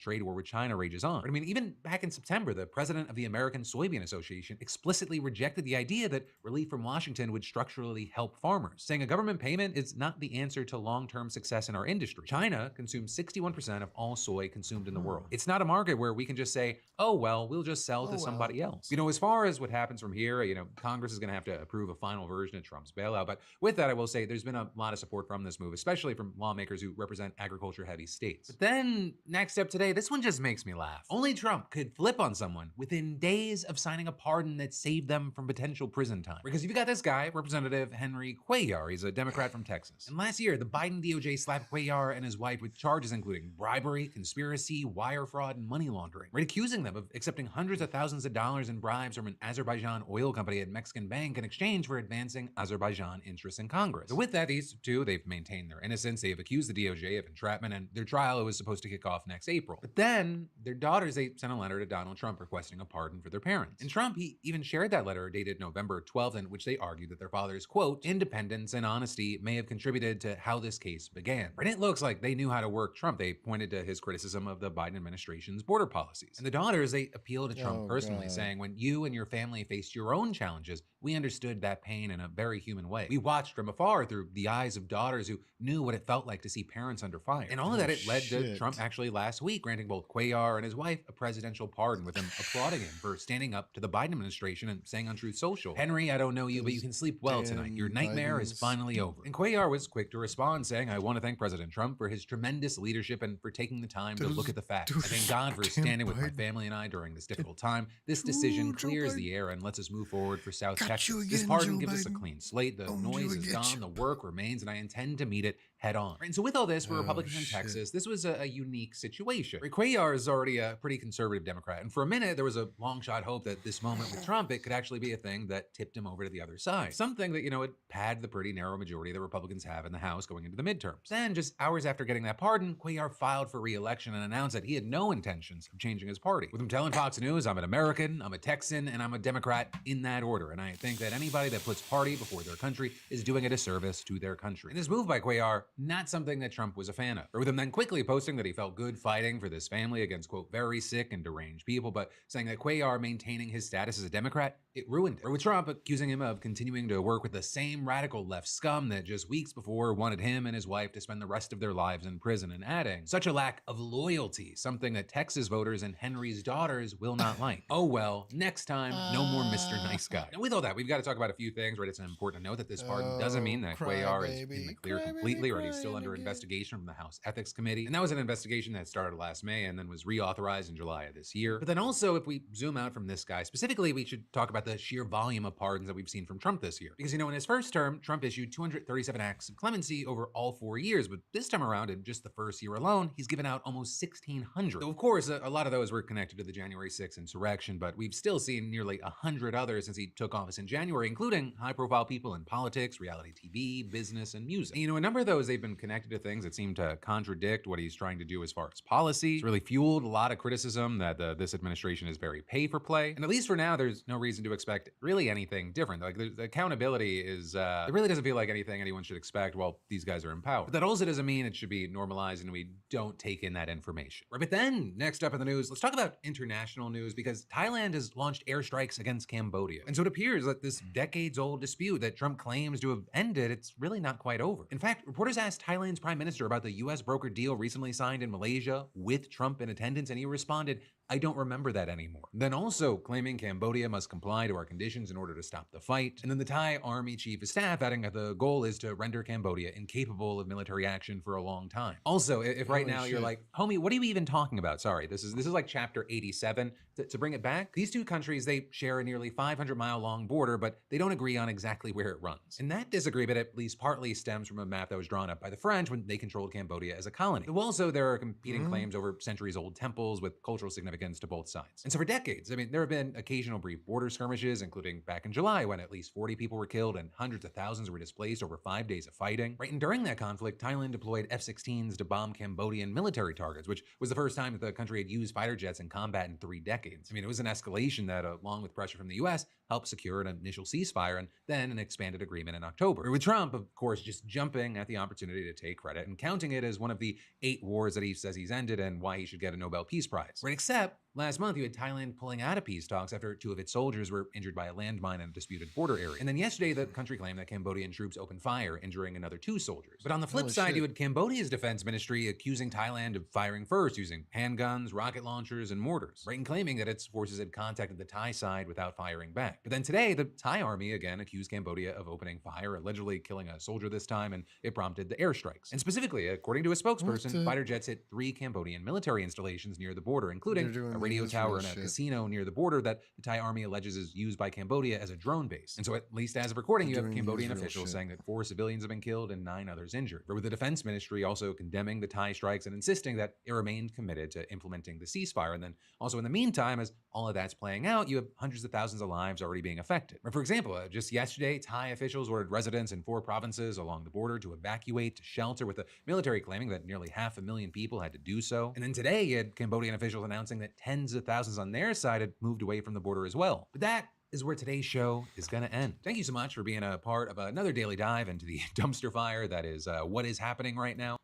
trade war with China rages on. I mean, even back in September, the president of the American Soybean Association explicitly rejected the idea that relief from Washington would structurally help farmers, saying a government payment is not the answer to long-term success in our industry. China consumes 61% of all soy consumed in the world. It's not a market where we can just say, oh, well, we'll just sell to somebody else. As far as what happens from here, Congress is going to have to approve a final version of Trump's bailout. But with that, I will say there's been a lot of support from this move, especially from lawmakers who represent agriculture-heavy states. But then, next up today, this one just makes me laugh. Only Trump could flip on someone within days of signing a pardon that saved them from potential prison time. Because you've got this guy, Representative Henry Cuellar. He's a Democrat from Texas. And last year, the Biden DOJ slapped Cuellar and his wife with charges including bribery, conspiracy, wire fraud, and money laundering, right? Accusing them of accepting hundreds of thousands of dollars in bribes from an Azerbaijan oil company and Mexican bank in exchange for advancing Azerbaijan interests in Congress. So with that, these two, they've maintained their innocence. They have accused the DOJ of entrapment, and their trial was supposed to kick off next April. But then, their daughters, they sent a letter to Donald Trump requesting a pardon for their parents. And Trump, he even shared that letter dated November 12th, in which they argued that their father's, quote, independence and honesty may have contributed to how this case began. And it looks like they knew how to work Trump. They pointed to his criticism of the Biden administration's border policies. And the daughters, they appealed to Trump personally, saying, when you and your family faced your own challenges, we understood that pain in a very human way. We watched from afar through the eyes of daughters who knew what it felt like to see parents under fire. And all of that, it led to Trump actually last week granting both Cuellar and his wife a presidential pardon, with him applauding him for standing up to the Biden administration and saying on Truth Social, Henry, I don't know you, but you can sleep well tonight. Your nightmare is finally over. And Cuellar was quick to respond, saying, I want to thank President Trump for his tremendous leadership and for taking the time to look at the facts. I thank God for standing with my family and I during this difficult time. This decision clears the air and lets us move forward for South Texas. This pardon gives us a clean slate. The noise is gone, the work remains, and I intend to meet it head on. And so with all this, for Republicans in Texas, this was a unique situation. Cuellar is already a pretty conservative Democrat, and for a minute, there was a long shot hope that this moment with Trump, it could actually be a thing that tipped him over to the other side. Something that, would pad the pretty narrow majority that Republicans have in the House going into the midterms. Then, just hours after getting that pardon, Cuellar filed for re-election and announced that he had no intentions of changing his party, with him telling Fox News, I'm an American, I'm a Texan, and I'm a Democrat in that order. And I think that anybody that puts party before their country is doing a disservice to their country. And this move by Cuellar, not something that Trump was a fan of. Or with him then quickly posting that he felt good fighting for this family against, quote, very sick and deranged people, but saying that Cuellar maintaining his status as a Democrat, it ruined it. Or with Trump accusing him of continuing to work with the same radical left scum that just weeks before wanted him and his wife to spend the rest of their lives in prison, and adding, such a lack of loyalty, something that Texas voters and Henry's daughters will not like. Oh well, next time, no more Mr. Nice Guy. And with all that, we've got to talk about a few things, right? It's important to note that this pardon doesn't mean that Cuellar is in the clear completely, or he's still under investigation from the House Ethics Committee. And that was an investigation that started last May and then was reauthorized in July of this year. But then also, if we zoom out from this guy specifically, we should talk about the sheer volume of pardons that we've seen from Trump this year. Because, in his first term, Trump issued 237 acts of clemency over all 4 years, but this time around, in just the first year alone, he's given out almost 1,600. So of course, a lot of those were connected to the January 6th insurrection, but we've still seen nearly 100 others since he took office in January, including high-profile people in politics, reality TV, business, and music. And, a number of those, they've been connected to things that seem to contradict what he's trying to do as far as policy. It's really fueled a lot of criticism that this administration is very pay-for-play. And at least for now, there's no reason to expect really anything different. Like, the accountability is, it really doesn't feel like anything anyone should expect while these guys are in power. But that also doesn't mean it should be normalized and we don't take in that information. Right, but then, next up in the news, let's talk about international news, because Thailand has launched airstrikes against Cambodia. And so it appears that this decades-old dispute that Trump claims to have ended, it's really not quite over. In fact, reporters asked Thailand's prime minister about the US brokered deal recently signed in Malaysia with Trump in attendance, and he responded, I don't remember that anymore. Then also claiming Cambodia must comply to our conditions in order to stop the fight. And then the Thai Army Chief of Staff adding that the goal is to render Cambodia incapable of military action for a long time. Also, if right now you're like, homie, what are you even talking about? Sorry, this is like chapter 87. To bring it back, these two countries, they share a nearly 500-mile-long border, but they don't agree on exactly where it runs. And that disagreement at least partly stems from a map that was drawn up by the French when they controlled Cambodia as a colony. Also, there are competing claims over centuries-old temples with cultural significance significance to both sides. And so for decades, I mean, there have been occasional brief border skirmishes, including back in July when at least 40 people were killed and hundreds of thousands were displaced over 5 days of fighting. Right, and during that conflict, Thailand deployed F-16s to bomb Cambodian military targets, which was the first time that the country had used fighter jets in combat in 3 decades. I mean, it was an escalation that, along with pressure from the US, helped secure an initial ceasefire and then an expanded agreement in October. With Trump, of course, just jumping at the opportunity to take credit and counting it as one of the 8 wars that he says he's ended and why he should get a Nobel Peace Prize. Right, except last month, you had Thailand pulling out of peace talks after 2 of its soldiers were injured by a landmine in a disputed border area. And then yesterday, the country claimed that Cambodian troops opened fire, injuring another 2 soldiers. But on the flip side, you had Cambodia's defense ministry accusing Thailand of firing first using handguns, rocket launchers, and mortars, right, and claiming that its forces had contacted the Thai side without firing back. But then today, the Thai army again accused Cambodia of opening fire, allegedly killing a soldier this time, and it prompted the airstrikes. And specifically, according to a spokesperson, fighter jets hit 3 Cambodian military installations near the border, including a radio tower and a casino near the border that the Thai army alleges is used by Cambodia as a drone base. And so at least as of recording, you have Cambodian officials saying that 4 civilians have been killed and 9 others injured. But with the defense ministry also condemning the Thai strikes and insisting that it remained committed to implementing the ceasefire. And then also in the meantime, as all of that's playing out, you have hundreds of thousands of lives already being affected. For example, just yesterday, Thai officials ordered residents in 4 provinces along the border to evacuate to shelter, with the military claiming that nearly 500,000 people had to do so. And then today, you had Cambodian officials announcing that tens of thousands on their side had moved away from the border as well. But that is where today's show is going to end. Thank you so much for being a part of another daily dive into the dumpster fire that is what is happening right now.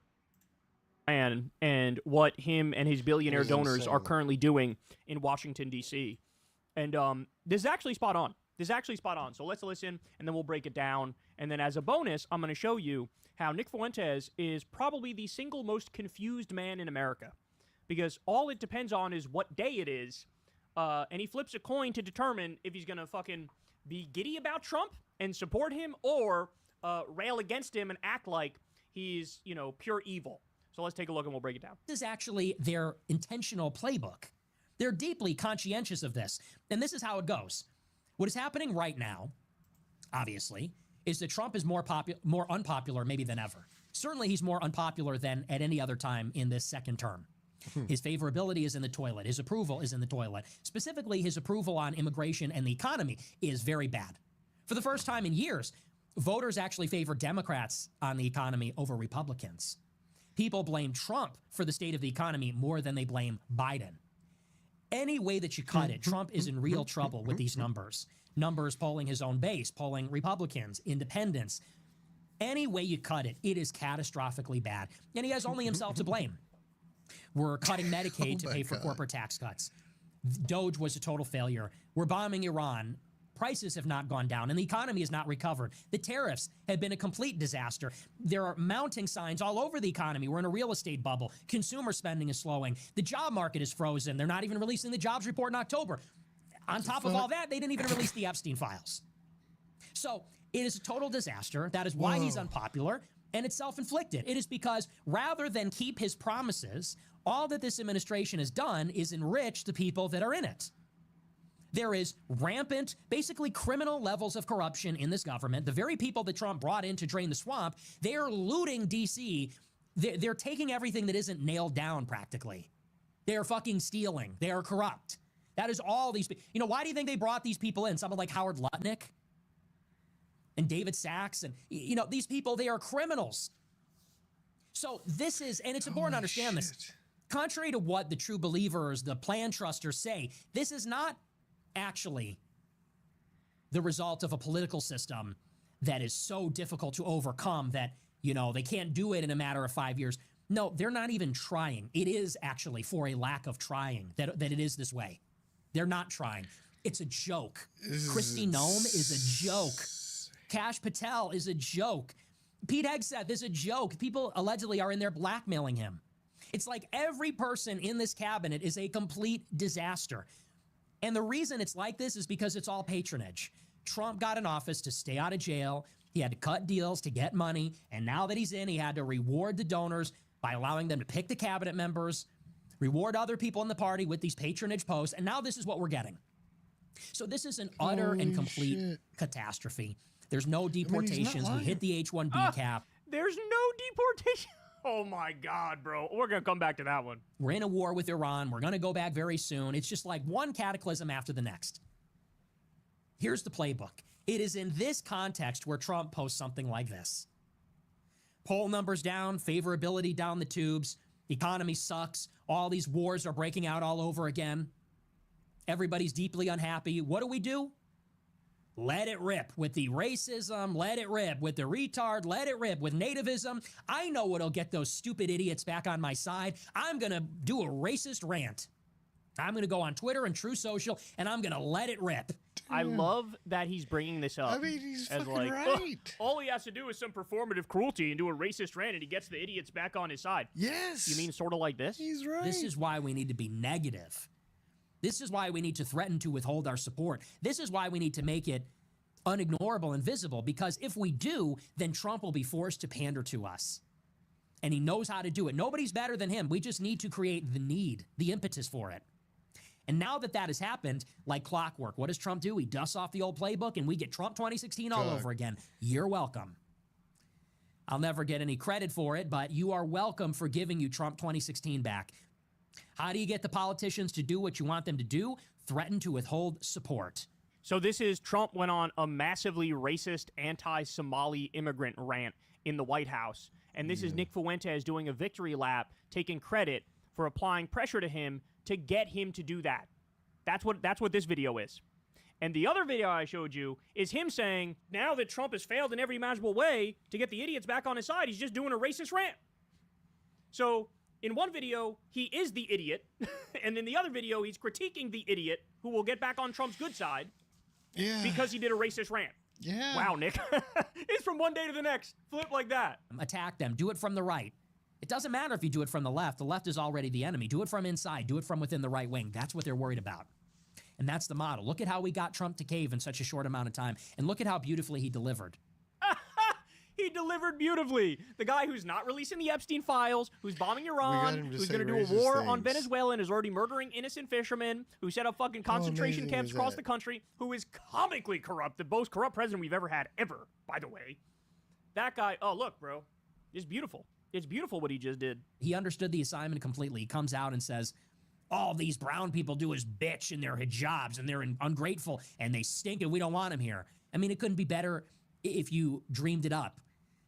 And what him and his billionaire donors are currently doing in Washington, D.C. And this is actually spot on. So let's listen, and then we'll break it down. And then as a bonus, I'm going to show you how Nick Fuentes is probably the single most confused man in America. Because all it depends on is what day it is. And he flips a coin to determine if he's going to fucking be giddy about Trump and support him, or rail against him and act like he's, pure evil. So let's take a look and we'll break it down. This is actually their intentional playbook. They're deeply conscientious of this. And this is how it goes. What is happening right now, obviously, is that Trump is more unpopular maybe than ever. Certainly he's more unpopular than at any other time in this second term. His favorability is in the toilet. His approval is in the toilet. Specifically, his approval on immigration and the economy is very bad. For the first time in years, voters actually favor Democrats on the economy over Republicans. People blame Trump for the state of the economy more than they blame Biden. Any way that you cut it, Trump is in real trouble with these numbers. Numbers polling his own base, polling Republicans, independents. Any way you cut it, it is catastrophically bad. And he has only himself to blame. We're cutting Medicaid to pay for corporate tax cuts. Doge was a total failure. We're bombing Iran. Prices have not gone down, and the economy has not recovered. The tariffs have been a complete disaster. There are mounting signs all over the economy. We're in a real estate bubble. Consumer spending is slowing. The job market is frozen. They're not even releasing the jobs report in October. On top of all that, they didn't even release the Epstein files. So it is a total disaster. That is why he's unpopular, and it's self-inflicted. It is because rather than keep his promises, all that this administration has done is enrich the people that are in it. There is rampant, basically criminal levels of corruption in this government. The very people that Trump brought in to drain the swamp, they are looting D.C. They're taking everything that isn't nailed down practically. They are fucking stealing. They are corrupt. That is all these people. Why do you think they brought these people in? Someone like Howard Lutnick and David Sachs and, these people, they are criminals. So this is, and it's important to understand this. Contrary to what the true believers, the plan trusters say, this is not actually the result of a political system that is so difficult to overcome that, they can't do it in a matter of 5 years. No, they're not even trying. It is actually for a lack of trying that it is this way. They're not trying. It's a joke. Kristi Noem is a joke. Kash Patel is a joke. Pete Hegseth is a joke. People allegedly are in there blackmailing him. It's like every person in this cabinet is a complete disaster. And the reason it's like this is because it's all patronage. Trump got in office to stay out of jail. He had to cut deals to get money. And now that he's in, he had to reward the donors by allowing them to pick the cabinet members, reward other people in the party with these patronage posts. And now this is what we're getting. So this is an utter and complete catastrophe. There's no deportations. We hit the H-1B cap. There's no deportation. Oh my God, bro. We're going to come back to that one. We're in a war with Iran. We're going to go back very soon. It's just like one cataclysm after the next. Here's the playbook. It is in this context where Trump posts something like this. Poll numbers down, favorability down the tubes, economy sucks, all these wars are breaking out all over again. Everybody's deeply unhappy. What do? Let it rip with the racism, let it rip with the retard, let it rip with nativism. I know what'll get those stupid idiots back on my side. I'm gonna do a racist rant. I'm gonna go on Twitter and True Social, and I'm gonna let it rip. I love that he's bringing this up. I mean, he's as fucking like, right. all he has to do is some performative cruelty and do a racist rant, and he gets the idiots back on his side. Yes. You mean sort of like this? He's right. This is why we need to be negative. This is why we need to threaten to withhold our support. This is why we need to make it unignorable and visible, because if we do, then Trump will be forced to pander to us. And he knows how to do it. Nobody's better than him. We just need to create the need, the impetus for it. And now that that has happened, like clockwork, what does Trump do? He dusts off the old playbook and we get Trump 2016 all over again. You're welcome. I'll never get any credit for it, but you are welcome for giving you Trump 2016 back. How do you get the politicians to do what you want them to do? Threaten to withhold support. So this is Trump went on a massively racist anti-Somali immigrant rant in the White House. And this is Nick Fuentes doing a victory lap, taking credit for applying pressure to him to get him to do that. That's what this video is. And the other video I showed you is him saying, now that Trump has failed in every imaginable way to get the idiots back on his side, he's just doing a racist rant. So in one video, he is the idiot. And in the other video, he's critiquing the idiot who will get back on Trump's good side because he did a racist rant. Yeah. Wow, Nick. It's from one day to the next. Flip like that. Attack them. Do it from the right. It doesn't matter if you do it from the left. The left is already the enemy. Do it from inside. Do it from within the right wing. That's what they're worried about. And that's the model. Look at how we got Trump to cave in such a short amount of time. And look at how beautifully he delivered. He delivered beautifully. The guy who's not releasing the Epstein files, who's bombing Iran, who's going to do a war on Venezuela and is already murdering innocent fishermen, who set up fucking concentration camps across the country, who is comically corrupt, the most corrupt president we've ever had, ever, by the way. That guy, oh, look, bro, it's beautiful. It's beautiful what he just did. He understood the assignment completely. He comes out and says, all these brown people do is bitch in their hijabs and they're ungrateful and they stink and we don't want them here. I mean, it couldn't be better if you dreamed it up.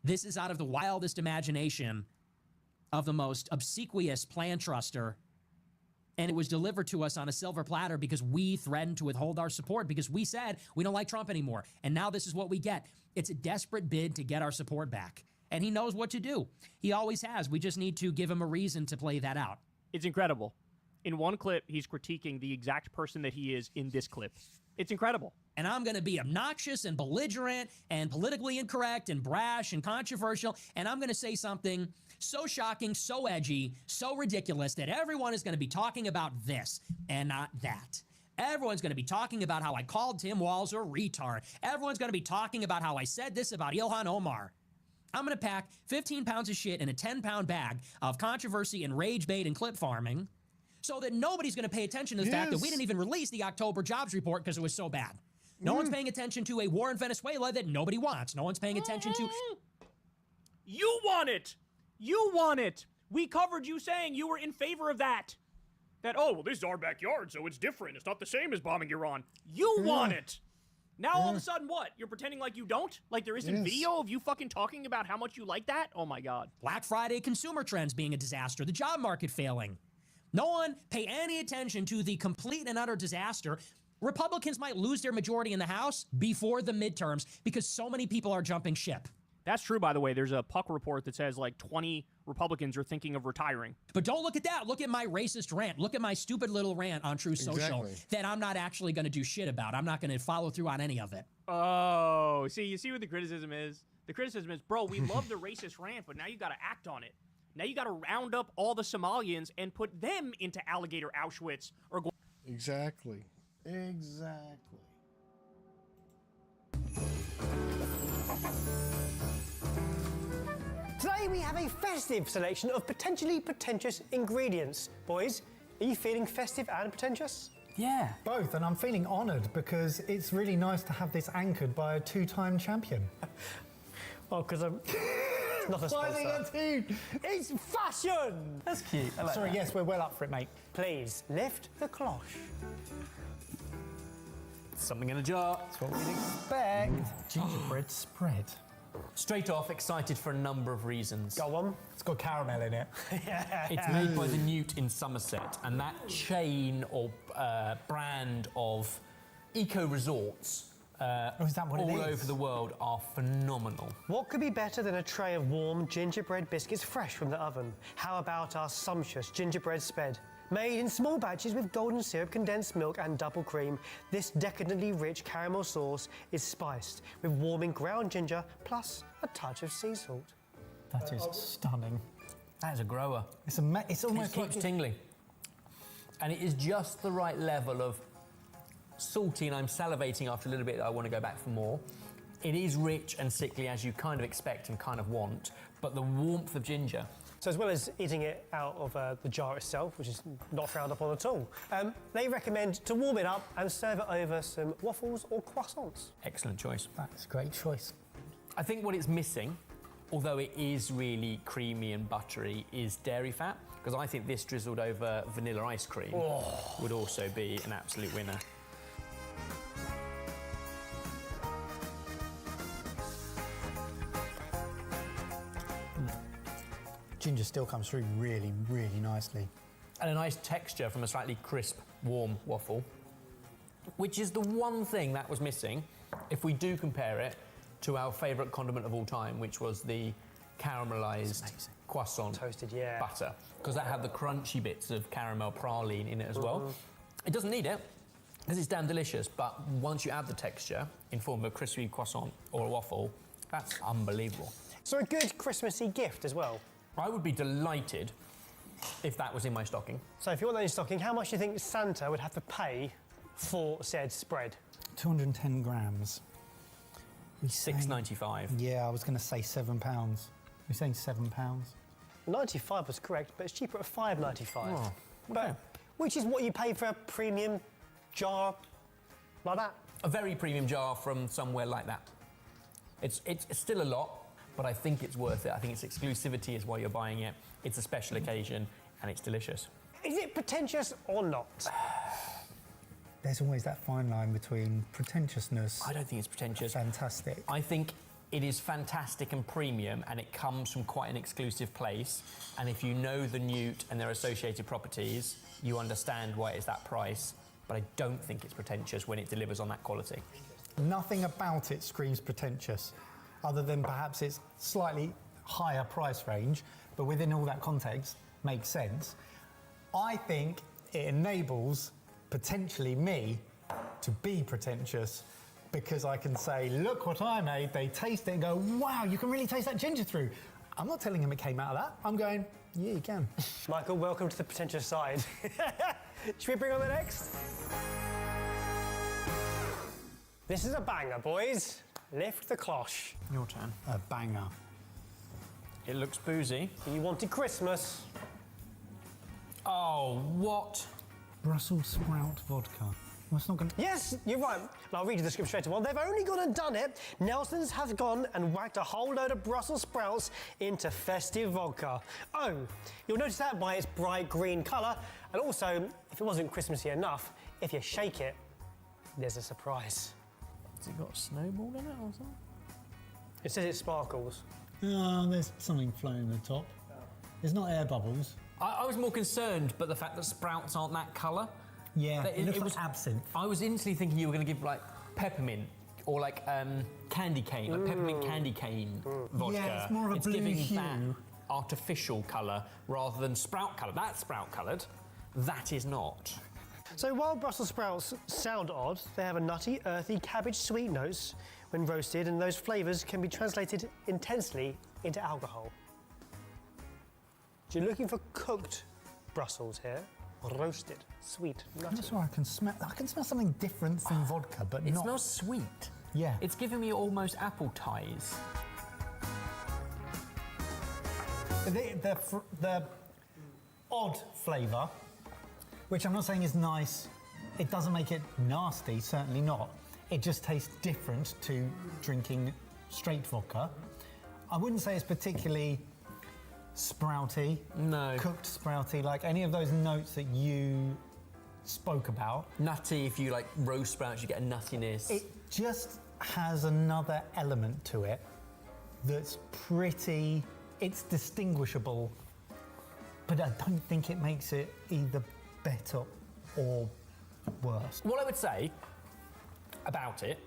This is out of the wildest imagination of the most obsequious plan truster, and it was delivered to us on a silver platter because we threatened to withhold our support because we said we don't like Trump anymore. And now this is what we get. It's a desperate bid to get our support back. And he knows what to do. He always has. We just need to give him a reason to play that out. It's incredible. In one clip, he's critiquing the exact person that he is in this clip. It's incredible. And I'm going to be obnoxious and belligerent and politically incorrect and brash and controversial. And I'm going to say something so shocking, so edgy, so ridiculous that everyone is going to be talking about this and not that. Everyone's going to be talking about how I called Tim Walz a retard. Everyone's going to be talking about how I said this about Ilhan Omar. I'm going to pack 15 pounds of shit in a 10-pound bag of controversy and rage bait and clip farming so that nobody's going to pay attention to the fact that we didn't even release the October jobs report because it was so bad. No one's paying attention to a war in Venezuela that nobody wants. No one's paying attention to... You want it! You want it! We covered you saying you were in favor of that. That, oh, well, this is our backyard, so it's different. It's not the same as bombing Iran. You want it! Now all of a sudden, what? You're pretending like you don't? Like there isn't video of you fucking talking about how much you like that? Oh my God. Black Friday consumer trends being a disaster, the job market failing. No one pay any attention to the complete and utter disaster. Republicans might lose their majority in the House before the midterms because so many people are jumping ship. That's true, by the way. There's a Puck report that says like 20 Republicans are thinking of retiring. But don't look at that. Look at my racist rant. Look at my stupid little rant on True Social that I'm not actually going to do shit about. I'm not going to follow through on any of it. Oh, see, you see what the criticism is? The criticism is, bro, we love the racist rant, but now you got to act on it. Now you got to round up all the Somalians and put them into alligator Auschwitz or go. Exactly. Exactly. Today we have a festive selection of potentially pretentious ingredients. Boys, are you feeling festive and pretentious? Yeah. Both, and I'm feeling honoured because it's really nice to have this anchored by a two-time champion. Well, because I'm... Not a Why sponsor. have they got two? It's fashion! That's cute. I like Sorry, that. yes, we're well up for it, mate. Please, lift the cloche. Something in a jar. That's what we'd expect. Gingerbread spread. Straight off, excited for a number of reasons. Go on. It's got caramel in it. It's made by the Newt in Somerset, and that chain or brand of eco-resorts is that what it all is? over the world are phenomenal. What could be better than a tray of warm gingerbread biscuits fresh from the oven? How about our sumptuous gingerbread spread? Made in small batches with golden syrup, condensed milk and double cream, this decadently rich caramel sauce is spiced with warming ground ginger plus a touch of sea salt. That is stunning. That is a grower. It's It almost keeps like tingling. And it is just the right level of salty, and I'm salivating after a little bit. I want to go back for more. It is rich and sickly as you kind of expect and kind of want, but the warmth of ginger. So as well as eating it out of the jar itself, which is not frowned upon at all, they recommend to warm it up and serve it over some waffles or croissants. Excellent choice. That's a great choice. I think what it's missing, although it is really creamy and buttery, is dairy fat, because I think this drizzled over vanilla ice cream would also be an absolute winner. Ginger still comes through really, really nicely. And a nice texture from a slightly crisp, warm waffle, which is the one thing that was missing if we do compare it to our favourite condiment of all time, which was the caramelised croissant Toasted, yeah. butter, because that had the crunchy bits of caramel praline in it as well. It doesn't need it, because it's damn delicious, but once you add the texture in form of a crispy croissant or a waffle, that's unbelievable. So a good Christmassy gift as well. I would be delighted if that was in my stocking. So if you want that in your stocking, how much do you think Santa would have to pay for said spread? 210 grams. $6.95. Yeah, I was going to say £7. You're saying £7? 95 was correct, but it's cheaper at $5.95. Oh, But which is what you pay for a premium jar like that. A very premium jar from somewhere like that. It's still a lot, but I think it's worth it. I think its exclusivity is why you're buying it. It's a special occasion, and it's delicious. Is it pretentious or not? There's always that fine line between pretentiousness I don't think it's pretentious. fantastic. I think it is fantastic and premium, and it comes from quite an exclusive place. And if you know the Newt and their associated properties, you understand why it's that price. But I don't think it's pretentious when it delivers on that quality. Nothing about it screams pretentious, other than perhaps its slightly higher price range, but within all that context, makes sense. I think it enables, potentially me, to be pretentious, because I can say, look what I made, they taste it and go, wow, you can really taste that ginger through. I'm not telling them it came out of that. I'm going, yeah, you can. Michael, welcome to the pretentious side. Should we bring on the next? This is a banger, boys. Lift the cloche. Your turn. A banger. It looks boozy. You wanted Christmas. Oh, what? Brussels sprout vodka. Well, it's not going to... Yes, you're right. And I'll read you the script straight away. They've only gone and done it. Nelson's has gone and whacked a whole load of Brussels sprouts into festive vodka. Oh, you'll notice that by its bright green colour. And also, if it wasn't Christmassy enough, if you shake it, there's a surprise. Has it got a snowball in it or something? It says it sparkles. Oh, there's something floating in the top. There's not air bubbles. I was more concerned, but the fact that sprouts aren't that colour. Yeah, That it looks like absinthe. I was instantly thinking you were going to give like peppermint or like candy cane, like peppermint candy cane vodka. Yeah, it's more of a blue giving hue. that artificial colour rather than sprout colour. That's sprout coloured. That is not. So while Brussels sprouts sound odd, they have a nutty, earthy, cabbage sweet notes when roasted, and those flavours can be translated intensely into alcohol. So you're looking for cooked Brussels here, roasted, sweet, nutty. That's why I can smell something different from vodka, but It not... smells sweet. Yeah. It's giving me almost apple ties. The odd flavour, which I'm not saying is nice, it doesn't make it nasty, certainly not. It just tastes different to drinking straight vodka. I wouldn't say it's particularly sprouty. No. Cooked sprouty, like any of those notes that you spoke about. Nutty, if you like roast sprouts, you get a nuttiness. It just has another element to it that's pretty, it's distinguishable, but I don't think it makes it either better or worse. What I would say about it,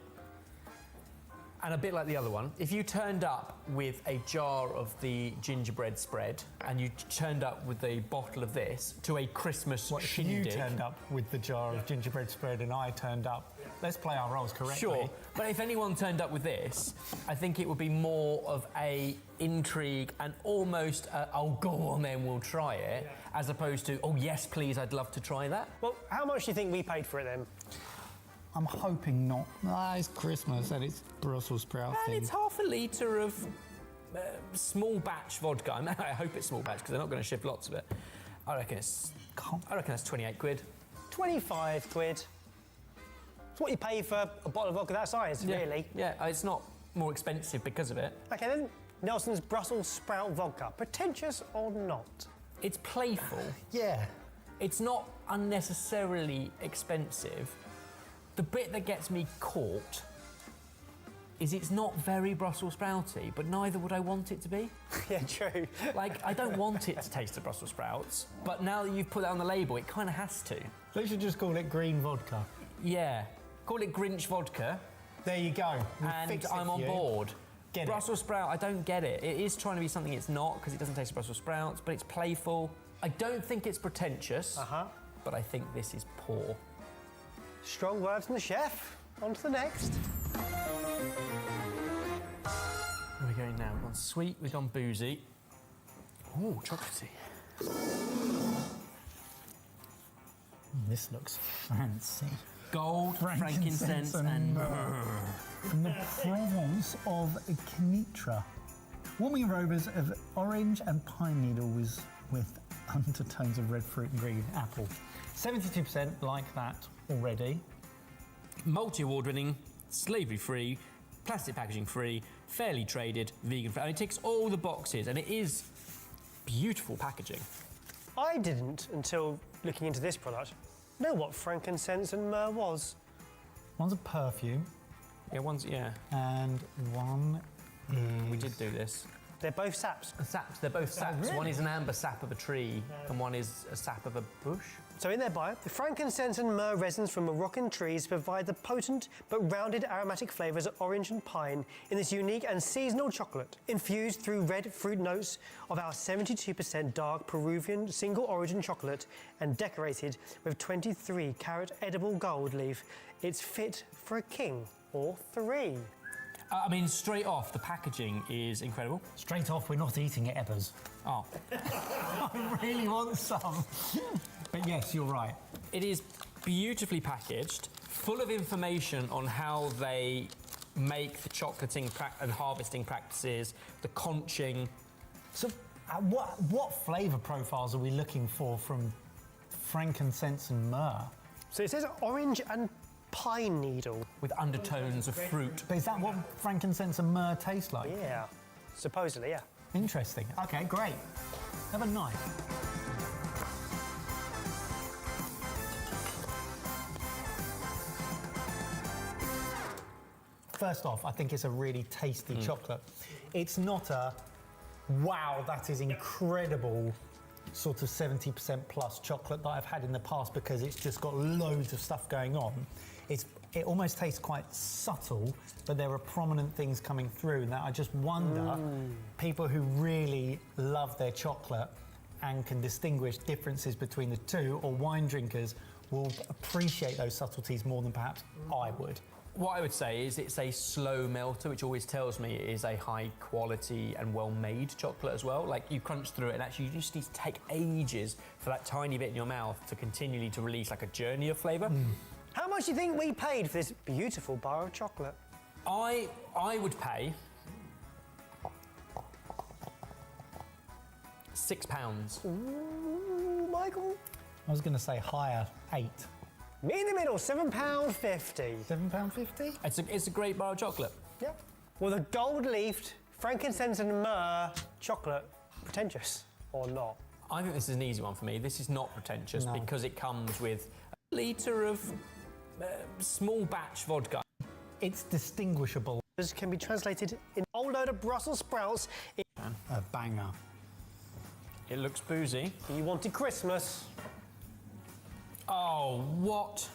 and a bit like the other one, if you turned up with a jar of the gingerbread spread and you turned up with a bottle of this to a Christmas What if you shindig. turned up with the jar of gingerbread spread and I turned up? Let's play our roles correctly. Sure, but if anyone turned up with this, I think it would be more of a intrigue and almost oh, go on then, we'll try it, as opposed to, oh yes, please, I'd love to try that. Well, how much do you think we paid for it then? I'm hoping not. It's Christmas and it's Brussels sprout And thing. it's half a litre of small batch vodka. I hope it's small batch because they're not going to ship lots of it. I reckon that's 28 quid. 25 quid. It's what you pay for a bottle of vodka that size, really. Yeah, it's not more expensive because of it. Okay then, Nelson's Brussels sprout vodka. Pretentious or not? It's playful. Yeah. It's not unnecessarily expensive. The bit that gets me caught is it's not very Brussels sprouty, but neither would I want it to be. Yeah, true. Like, I don't want it to taste of Brussels sprouts, but now that you've put that on the label, it kind of has to. They should just call it green vodka. Yeah. Call it Grinch vodka, There you go. We'll and fix it I'm for on you. board. Get it. Brussels sprout, I don't get it. It is trying to be something it's not, because it doesn't taste of Brussels sprouts, but it's playful. I don't think it's pretentious, but I think this is poor. Strong words from the chef. On to the next. Where are we going now? We've gone sweet, we've gone boozy. Oh, chocolatey. This looks fancy. Gold, frankincense, and myrrh. From the Provence of Kenitra. Warming aromas of orange and pine needle with undertones of red fruit and green apple. 72% like that already. Multi-award winning, slavery-free, plastic packaging free, fairly traded, vegan free. And it ticks all the boxes, and it is beautiful packaging. I didn't, until looking into this product, know what frankincense and myrrh was. One's a perfume Yeah, and one we did do this. They're both saps. Saps, they're both saps. really? One is an amber sap of a tree, and one is a sap of a bush. So in their bio, the frankincense and myrrh resins from Moroccan trees provide the potent but rounded aromatic flavours of orange and pine in this unique and seasonal chocolate, infused through red fruit notes of our 72% dark Peruvian single origin chocolate and decorated with 23 carat edible gold leaf. It's fit for a king or three. I mean, straight off, the packaging is incredible. Straight off, we're not eating it, Ebbers. Oh, I really want some. But yes, you're right. it is beautifully packaged, full of information on how they make the chocolating and harvesting practices, the conching. So, what flavour profiles are we looking for from frankincense and myrrh? So it says orange and pine needle. With undertones of fruit. But is that what frankincense and myrrh taste like? Yeah, supposedly, yeah. Interesting. Okay, great. Have a knife. First off, I think it's a really tasty chocolate. It's not a, wow, that is incredible sort of 70% plus chocolate that I've had in the past because it's just got loads of stuff going on. It almost tastes quite subtle, but there are prominent things coming through that I just wonder, people who really love their chocolate and can distinguish differences between the two, or wine drinkers, will appreciate those subtleties more than perhaps I would. What I would say is it's a slow melter, which always tells me it is a high quality and well-made chocolate as well. Like, you crunch through it and actually you just need to take ages for that tiny bit in your mouth to continually to release like a journey of flavour. How much do you think we paid for this beautiful bar of chocolate? I would pay £6. Ooh, Michael? I was going to say higher, 8. Me in the middle, £7.50. £7.50? It's a great bar of chocolate. Yep. Well, the gold-leafed frankincense and myrrh chocolate pretentious or not? I think this is an easy one for me. This is not pretentious No. because it comes with a litre of small batch vodka. It's distinguishable. This can be translated in a whole load of Brussels sprouts. If A banger. It looks boozy. you wanted Christmas, Oh, what?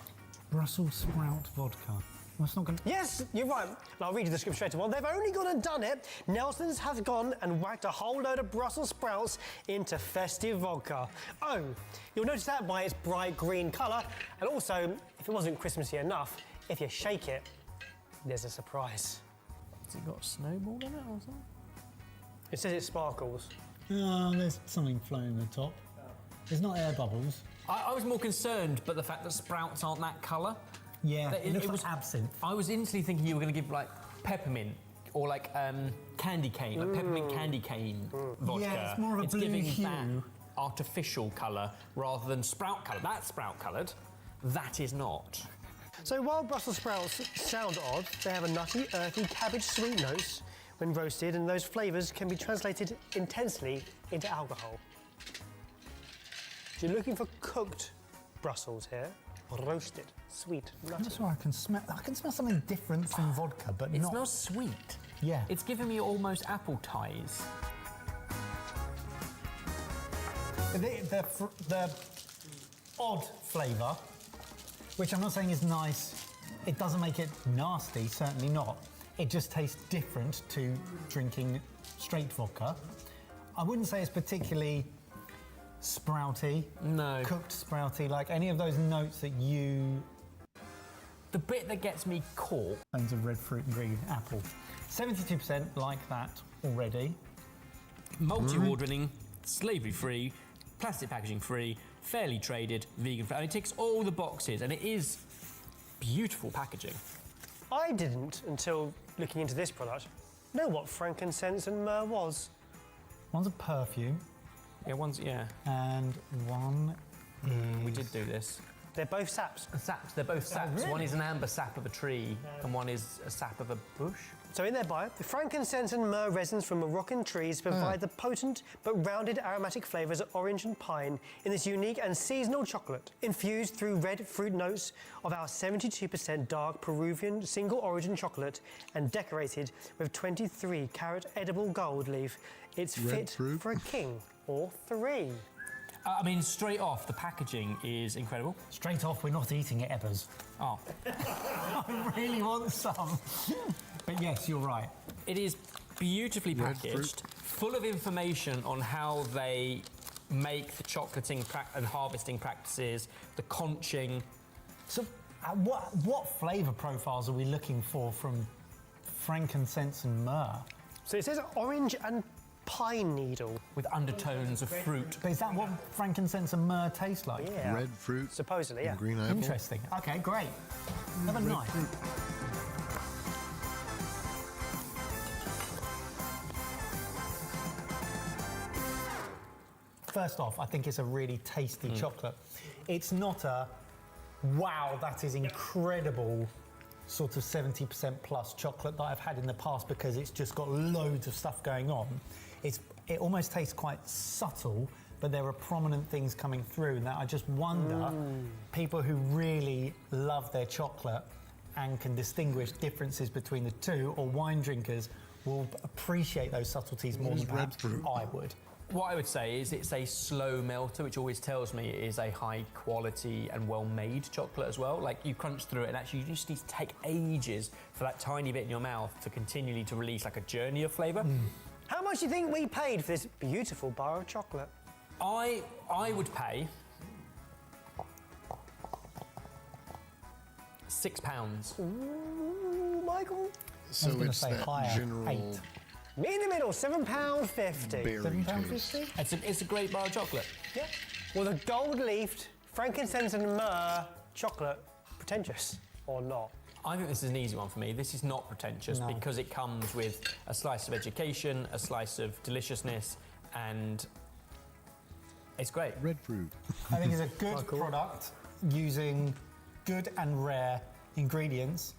Brussels sprout vodka. That's not going to... yes, you're right. And I'll read you the script straight away. They've only gone and done it. Nelson's have gone and whacked a whole load of Brussels sprouts into festive vodka. Oh, you'll notice that by its bright green colour. And also, if it wasn't Christmassy enough, if you shake it, there's a surprise. Has it got a snowball in it or something? It says it sparkles. Oh, there's something floating in the top. There's not air bubbles. I was more concerned, but the fact that sprouts aren't that colour. Yeah, That it looks like absinthe. I was instantly thinking you were going to give like peppermint or like candy cane, like peppermint candy cane vodka. Yeah, it's more of a blue giving hue. that artificial colour rather than sprout colour. That's sprout coloured. That is not. So while Brussels sprouts sound odd, they have a nutty, earthy, cabbage sweet notes when roasted, and those flavours can be translated intensely into alcohol. So you're looking for cooked Brussels here, roasted, sweet, nutty. That's why I can smell something different from vodka, but It not... smells sweet. Yeah. It's giving me almost apple ties. The odd flavour, which I'm not saying is nice, it doesn't make it nasty, certainly not. It just tastes different to drinking straight vodka. I wouldn't say it's particularly sprouty, No. cooked sprouty, like any of those notes that you... The bit that gets me caught. Tones of red fruit and green apple. 72% like that already. Multi-award winning, slavery free, plastic packaging free, fairly traded, vegan free. And it ticks all the boxes and it is beautiful packaging. I didn't, until looking into this product, know what frankincense and myrrh was. One's a perfume Yeah, one's, yeah. and one is... We did do this. They're both saps. Saps, they're both saps. really? One is an amber sap of a tree and one is a sap of a bush. So in their bio, the frankincense and myrrh resins from Moroccan trees provide the potent but rounded aromatic flavours of orange and pine in this unique and seasonal chocolate, infused through red fruit notes of our 72% dark Peruvian single origin chocolate and decorated with 23-carat edible gold leaf. It's Red fit fruit? for a king or three. I mean, straight off, the packaging is incredible. Straight off, we're not eating it, Ebbers. Oh, I really want some. But yes, you're right. it is beautifully Red packaged, full of information on how they make the chocolating and harvesting practices, the conching. So, what flavour profiles are we looking for from frankincense and myrrh? So it says orange and pine needle. With undertones of fruit. But is that what frankincense and myrrh taste like? Yeah. Red fruit. Supposedly, yeah. and green apple. Interesting. Okay, great. Have a Red knife. fruit. First off, I think it's a really tasty chocolate. It's not a, wow, that is incredible sort of 70% plus chocolate that I've had in the past because it's just got loads of stuff going on. It almost tastes quite subtle, but there are prominent things coming through. Now, I just wonder, people who really love their chocolate and can distinguish differences between the two, or wine drinkers, will appreciate those subtleties more What than is red perhaps fruit? I would. What I would say is it's a slow melter, which always tells me it is a high quality and well-made chocolate as well. Like, you crunch through it and actually you just need to take ages for that tiny bit in your mouth to continually to release like a journey of flavour. How much do you think we paid for this beautiful bar of chocolate? I would pay £6. Ooh, Michael. So gonna it's say that higher, general 8. Me in the middle, £7.50. berry taste. £7.50? It's a great bar of chocolate. Yeah. Well, the gold-leafed frankincense and myrrh chocolate, pretentious or not? I think this is an easy one for me. This is not pretentious No. because it comes with a slice of education, a slice of deliciousness, and it's great. Red fruit. I think it's a good product using good and rare ingredients.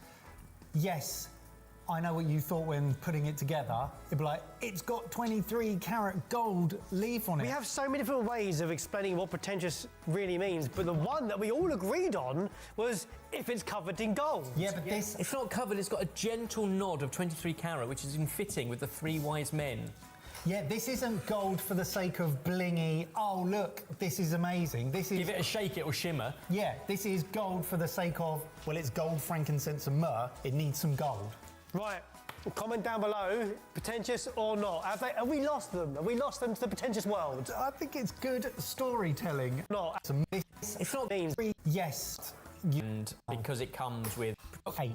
Yes, I know what you thought when putting it together. It'd be like, it's got 23 karat gold leaf on it. We have so many different ways of explaining what pretentious really means, but the one that we all agreed on was if it's covered in gold. Yeah, but this... It's not covered, it's got a gentle nod of 23 carat, which is in fitting with the three wise men. Yeah, this isn't gold for the sake of blingy, oh, look, this is amazing. This is... Give it a shake, it'll shimmer. Yeah, this is gold for the sake of, well, it's gold, frankincense and myrrh. It needs some gold. Right, comment down below, pretentious or not. Have we lost them? Have we lost them to the pretentious world? I think it's good storytelling. Not. It's not means. Yes. And because it comes with... 8.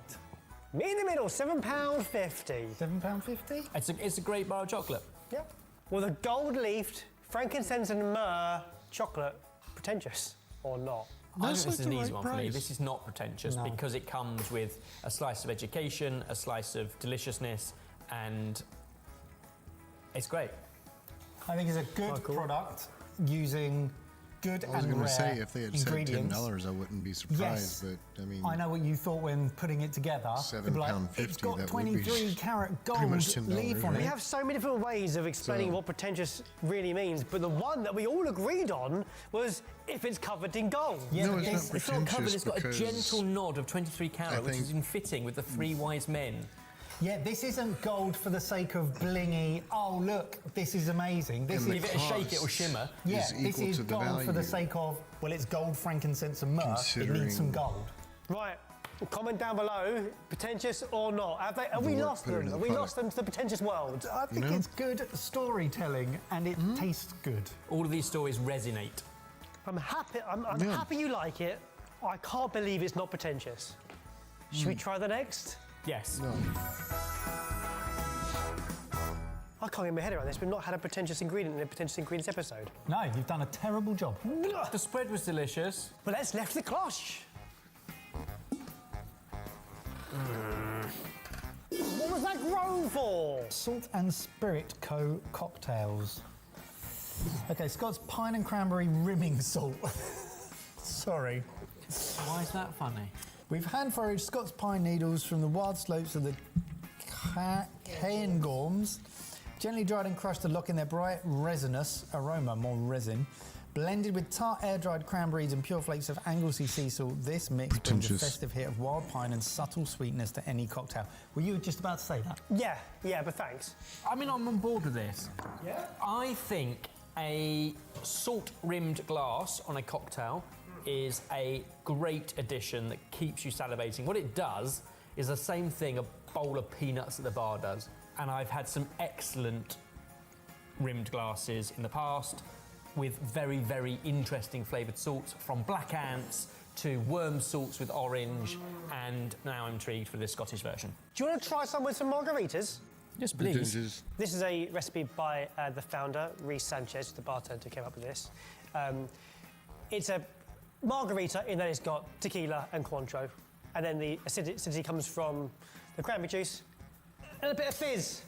Me in the middle, £7.50. £7.50? It's a great bar of chocolate. Yeah. Well, the gold-leafed, frankincense and myrrh chocolate, pretentious or not? I think this is an easy one for me. This is not pretentious No. because it comes with a slice of education, a slice of deliciousness, and it's great. I think it's a good product using good I was and going rare to say, if they had said ingredients. $10, I wouldn't be surprised. Yes. But I mean, I know what you thought when putting it together. It'd be like, £7.50, it's got that would be 23 karat pretty much gold $10, leaf on right? We it. have so many different ways of explaining So- what pretentious really means, but the one that we all agreed on was if it's covered in gold. Yeah, No, but it's this- not It's not covered, it's got a because gentle nod of 23 I carat, which think- is in fitting with the three wise men. Yeah, this isn't gold for the sake of blingy, oh, look, this is amazing. This And is... Give it a shake, it'll shimmer. Yeah, is this equal is to the gold for the value. sake of, well, it's gold, frankincense and myrrh. It needs some Considering- gold. Right, comment down below, pretentious or not. Have we work lost put them? into Have the we lost product. them to the pretentious world? I think know? it's good storytelling and it tastes good. All of these stories resonate. I'm happy. I'm Yeah. happy you like it. I can't believe it's not pretentious. Should we try the next? Yes. No. I can't get my head around this. We've not had a pretentious ingredient in a pretentious ingredients episode. No, you've done a terrible job. The spread was delicious. But let's left the cloche. What was that grown for? Salt and Spirit Co. cocktails. Okay, Scott's pine and cranberry rimming salt. Sorry. Why is that funny? We've hand foraged Scott's pine needles from the wild slopes of the Cairngorms, gently dried and crushed to lock in their bright resinous aroma, more resin. Blended with tart air-dried cranberries and pure flakes of Anglesey sea salt, this mix brings a Pretentious. festive hit of wild pine and subtle sweetness to any cocktail. Were you just about to say that? Yeah, but thanks. I mean, I'm on board with this. Yeah? I think a salt-rimmed glass on a cocktail is a great addition that keeps you salivating. What it does is the same thing a bowl of peanuts at the bar does. And I've had some excellent rimmed glasses in the past with very, very interesting flavoured salts, from black ants to worm salts with orange, and now I'm intrigued for this Scottish version. Do you want to try some with some margaritas? Yes, Pretentious. This is a recipe by the founder, Reece Sanchez, the bartender who came up with this. It's a margarita in that it's got tequila and Cointreau, and then the acidity comes from the cranberry juice and a bit of fizz.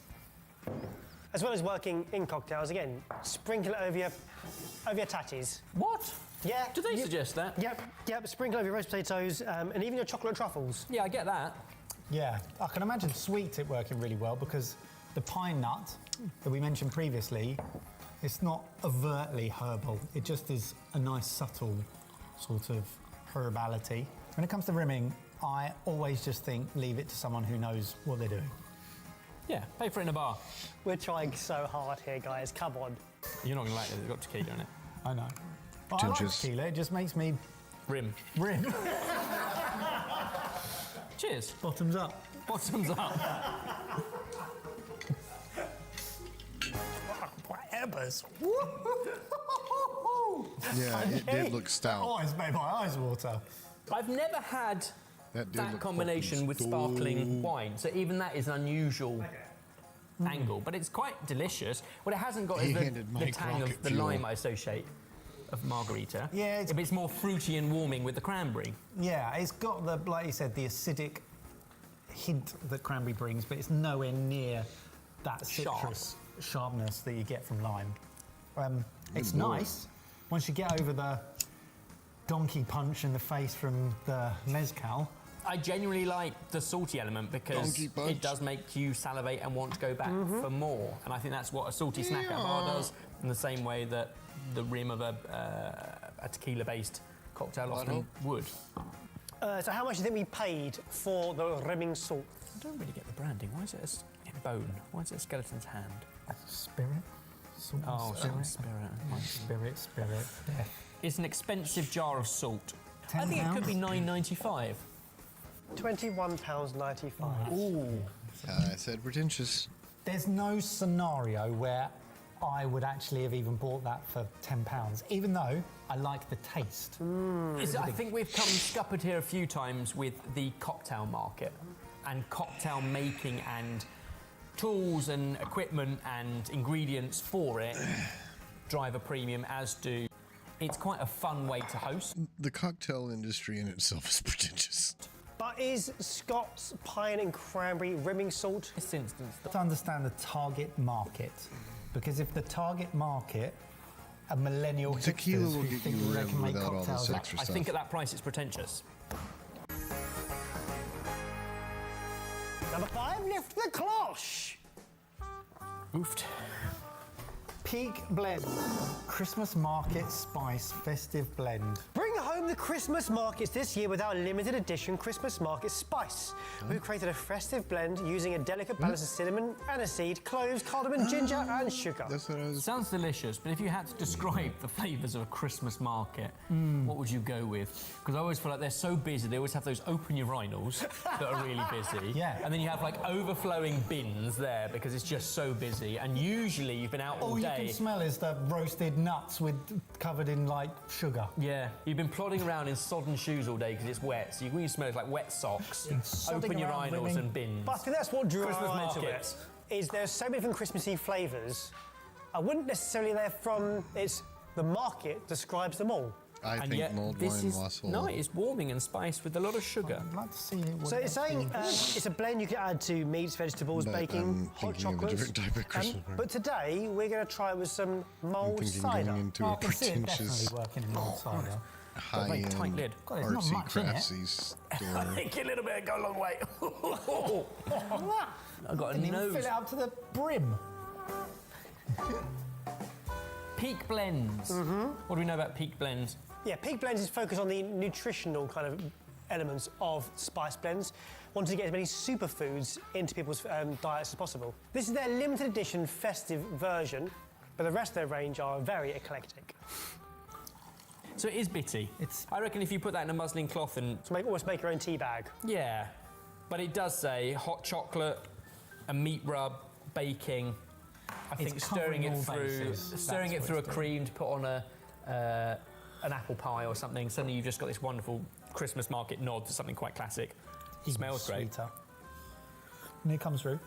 As well as working in cocktails, again, sprinkle it over your tatties. What? Yeah. Did they suggest that? Yep, sprinkle over your roast potatoes and even your chocolate truffles. Yeah, I get that. Yeah, I can imagine sweet it working really well because the pine nut that we mentioned previously, it's not overtly herbal. It just is a nice subtle sort of herbality. When it comes to rimming, I always just think leave it to someone who knows what they're doing. Yeah, pay for it in a bar. We're trying so hard here, guys. Come on. You're not going to like it, it's got tequila in it. I know. But I like Pretentious. tequila, it just makes me Rim. rim. Cheers. Bottoms up. Bottoms up. Whatever's. Yeah, it did look stout. Oh, it's made my eyes water. I've never had That did that look combination fucking with sparkling wine, so even that is an unusual angle, but it's quite delicious. What it hasn't got He is handed the Mike tang of rocket the fuel. lime I associate of margarita. Yeah, it's- But it's more fruity and warming with the cranberry. Yeah, it's got the, like you said, the acidic hint that cranberry brings, but it's nowhere near that Sharp. citrus sharpness that you get from lime. It's Good lord. nice once you get over the donkey punch in the face from the mezcal. I genuinely like the salty element because Donkey punch. it does make you salivate and want to go back for more. And I think that's what a salty snack at a bar does, in the same way that the rim of a tequila-based cocktail often would. So how much do you think we paid for the rimming salt? I don't really get the branding. Why is it a bone? Why is it a skeleton's hand? Spirit. Salt and Oh, spirit. spirit. Spirit. Death. It's an expensive jar of salt. I £10? think it could be $9.95. £21.95. Ooh. I said pretentious. There's no scenario where I would actually have even bought that for £10, even though I like the taste. I think we've come scuppered here a few times with the cocktail market and cocktail making and tools and equipment and ingredients for it drive a premium, as do. It's quite a fun way to host. The cocktail industry in itself is pretentious. But is Scott's pine and cranberry rimming salt? In this instance, To understand the target market, because if the target market are millennial Tequila hipsters will who get think you they rimmed can make without all this cocktails, extra I stuff. think at that price it's pretentious. Number 5, lift the cloche. Oofed. Peak Blend, Christmas Market Spice Festive Blend. Bring home the Christmas markets this year with our limited edition Christmas Market Spice. We've created a festive blend using a delicate balance of cinnamon, aniseed, cloves, cardamom, ginger, and sugar. That's what I was. Sounds delicious, but if you had to describe the flavours of a Christmas market, what would you go with? Because I always feel like they're so busy, they always have those open urinals that are really busy. Yeah. And then you have like overflowing bins there because it's just so busy. And usually you've been out all All you day. can smell is the roasted nuts covered in like sugar. Yeah, you've been plodding around in sodden shoes all day because it's wet, so you smell like wet socks, sodding open around urinals rimming. and bins. But I think that's what drew Christmas our eye to markets. it, is there's so many different Christmassy flavours. I wouldn't necessarily they're from, it's the market describes them all. I And think yet mulled this wine is wassail. no, it's warming and spiced with a lot of sugar. I'd like to see it. So it's saying it's a blend you can add to meats, vegetables, But baking, I'm hot thinking of a chocolates. different type of Christmas market. But today we're going to try it with some I'm mulled thinking cider. going into I a can see it pretentious, definitely working in mulled cider. very tight high-end, lid. God, there's not artsy, much in it. craftsy I store. think a little bit go a long way. I've got a Didn't even nose. fill it up to the brim. Peak blends. What do we know about peak blends? Yeah, Peak Blends is focused on the nutritional kind of elements of spice blends, wanting to get as many superfoods into people's diets as possible. This is their limited edition festive version, but the rest of their range are very eclectic. So it is bitty. I reckon if you put that in a muslin cloth and So almost make your own tea bag. yeah, but it does say hot chocolate, a meat rub, baking. I think stirring covering it all through, bases. stirring That's it through a what it's cream to put on an apple pie or something. Suddenly you've just got this wonderful Christmas market nod to something quite classic. Smells great. Sweeter. And it comes through.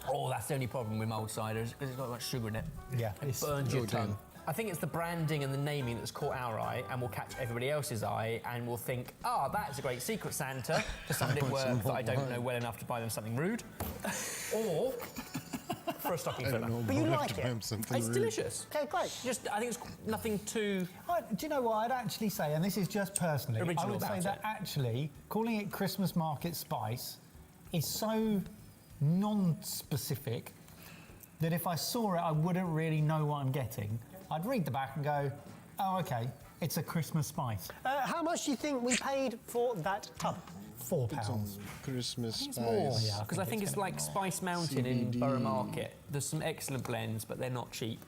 Oh, that's the only problem with mulled cider is because it's got much sugar in it. Yeah. It burns your Oh, damn. tongue. I think it's the branding and the naming that's caught our eye and will catch everybody else's eye and will think, that's a great secret Santa for somebody at want work some that I don't wine. know well enough to buy them something rude. Or for a stocking I filler. don't know, But you I'll have like to it. buy him something It's rude. delicious. Okay, great. Just, I think it's nothing too... Do you know what I'd actually say, and this is just personally, Original I would say about that it. actually calling it Christmas Market Spice is so non-specific that if I saw it, I wouldn't really know what I'm getting. I'd read the back and go, oh, okay, it's a Christmas spice. How much do you think we paid for that tub? £4. Christmas spice. more. Yeah. Because I think it's like Spice Mountain in CBD. Borough Market. There's some excellent blends, but they're not cheap.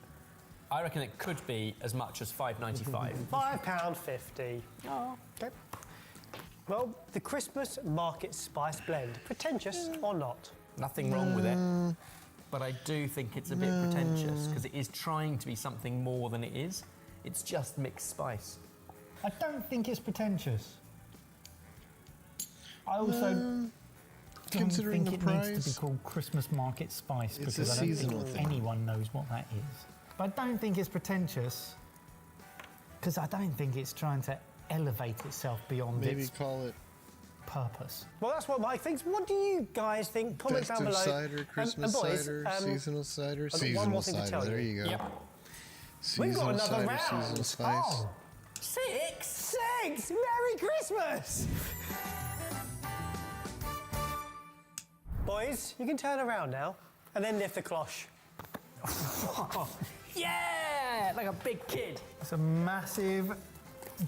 I reckon it could be as much as $5.95. £5.50. Oh. Okay. Well, the Christmas Market Spice Blend. Pretentious or not? Nothing wrong with it, but I do think it's a bit pretentious because it is trying to be something more than it is. It's just mixed spice. I don't think it's pretentious. I also don't considering think the it needs to be price, called Christmas Market Spice It's because a I don't seasonal think thing. anyone knows what that is. But I don't think it's pretentious because I don't think it's trying to elevate itself beyond maybe its call it purpose. Well, that's what Mike thinks. What do you guys think? Comment down festive below. cider, Christmas and boys, cider, seasonal cider, got one seasonal more thing to cider. tell There you. you go. Yep. We've got Seasonal another cider, round. seasonal spice. Oh, 6! Merry Christmas! boys, you can turn around now and then lift the cloche. Yeah, like a big kid. It's a massive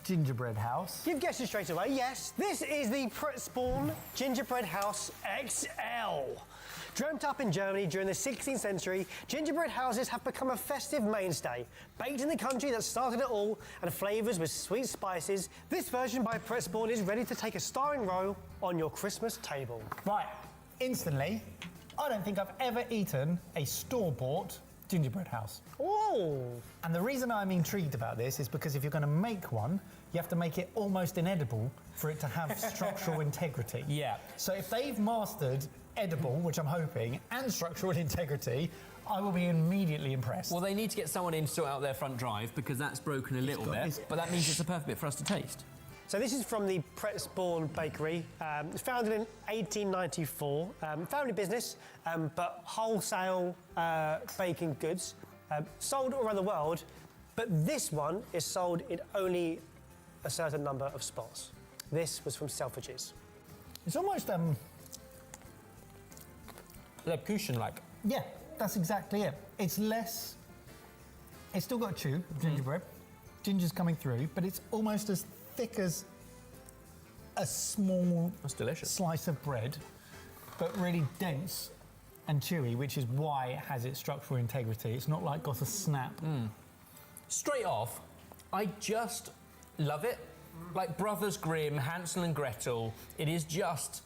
gingerbread house. You've guessed it straight away, yes. This is the Spawn Gingerbread House XL. Dreamt up in Germany during the 16th century, gingerbread houses have become a festive mainstay. Baked in the country that started it all and flavours with sweet spices, this version by Spawn is ready to take a starring role on your Christmas table. Right, instantly, I don't think I've ever eaten a store-bought gingerbread house. Oh! And the reason I'm intrigued about this is because if you're going to make one, you have to make it almost inedible for it to have structural integrity. Yeah. So if they've mastered edible, which I'm hoping, and structural integrity, I will be immediately impressed. Well, they need to get someone in to sort out their front drive because that's broken a little bit, but that means it's a perfect bit for us to taste. So this is from the Spawn Bakery. It's founded in 1894. Family business, but wholesale baking goods. Sold all around the world, but this one is sold in only a certain number of spots. This was from Selfridges. It's almost, Lebkuchen-like. yeah, that's exactly it. It's less, it's still got a chew of gingerbread. Ginger's coming through, but it's almost as thick as a small That's delicious. slice of bread, but really dense and chewy, which is why it has its structural integrity. It's not like got a snap. Straight off, I just love it. Like Brothers Grimm, Hansel and Gretel, it is just,